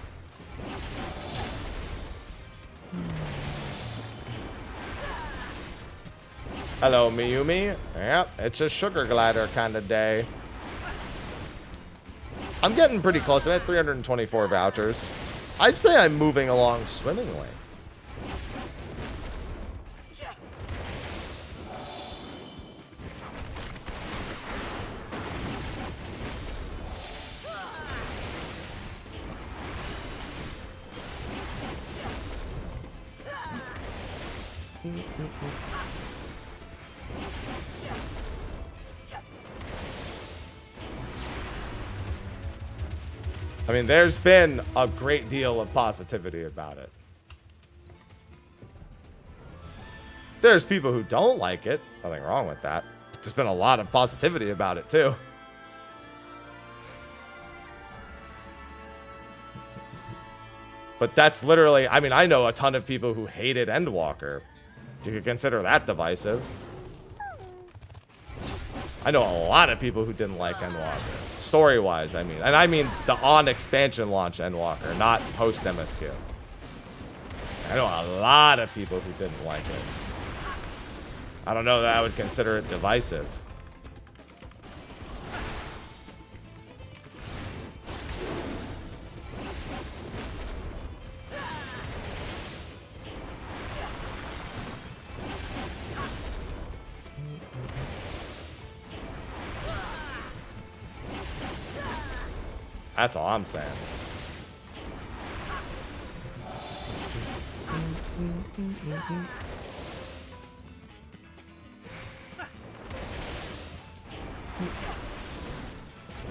Hello, Miyumi. Yep, it's a sugar glider kind of day. I'm getting pretty close. I'm at 324 vouchers. I'd say I'm moving along swimmingly. I mean, there's been a great deal of positivity about it. There's people who don't like it. Nothing wrong with that. But there's been a lot of positivity about it, too. But that's literally... I mean, I know a ton of people who hated Endwalker. You could consider that divisive. I know a lot of people who didn't like Endwalker. Story-wise, I mean. And I mean the on-expansion launch Endwalker, not post-MSQ. I know a lot of people who didn't like it. I don't know that I would consider it divisive. That's all I'm saying.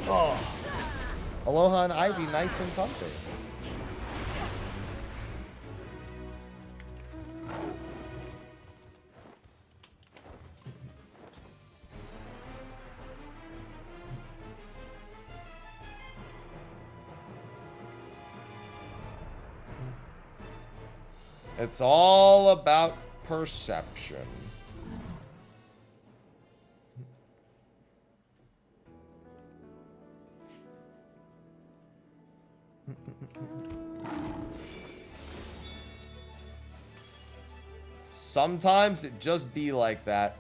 Oh. Aloha and Ivy, nice and comfy. It's all about perception. Sometimes it just be like that.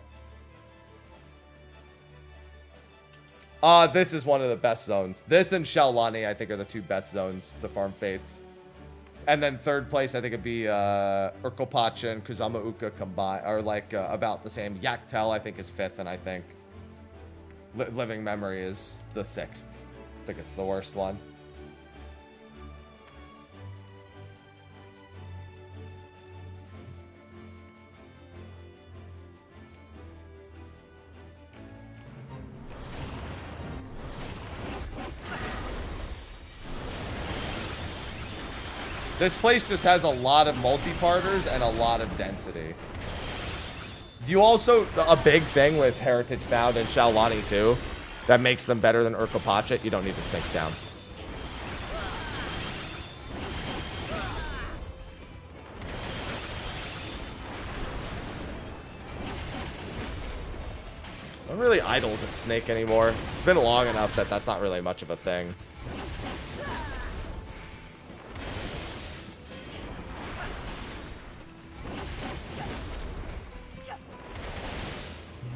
This is one of the best zones. This and Shelani, I think, are the two best zones to farm Fates. And then third place, I think it'd be Urkelpacha and Kusama Uka combined, or like about the same. Yaktel, I think, is fifth, and I think Living Memory is the sixth. I think it's the worst one. This place just has a lot of multi-parters and a lot of density. You also, a big thing with Heritage Found and Shaolani too, that makes them better than Urkopachet, you don't need to sink down. I'm really idols at Snake anymore. It's been long enough that that's not really much of a thing.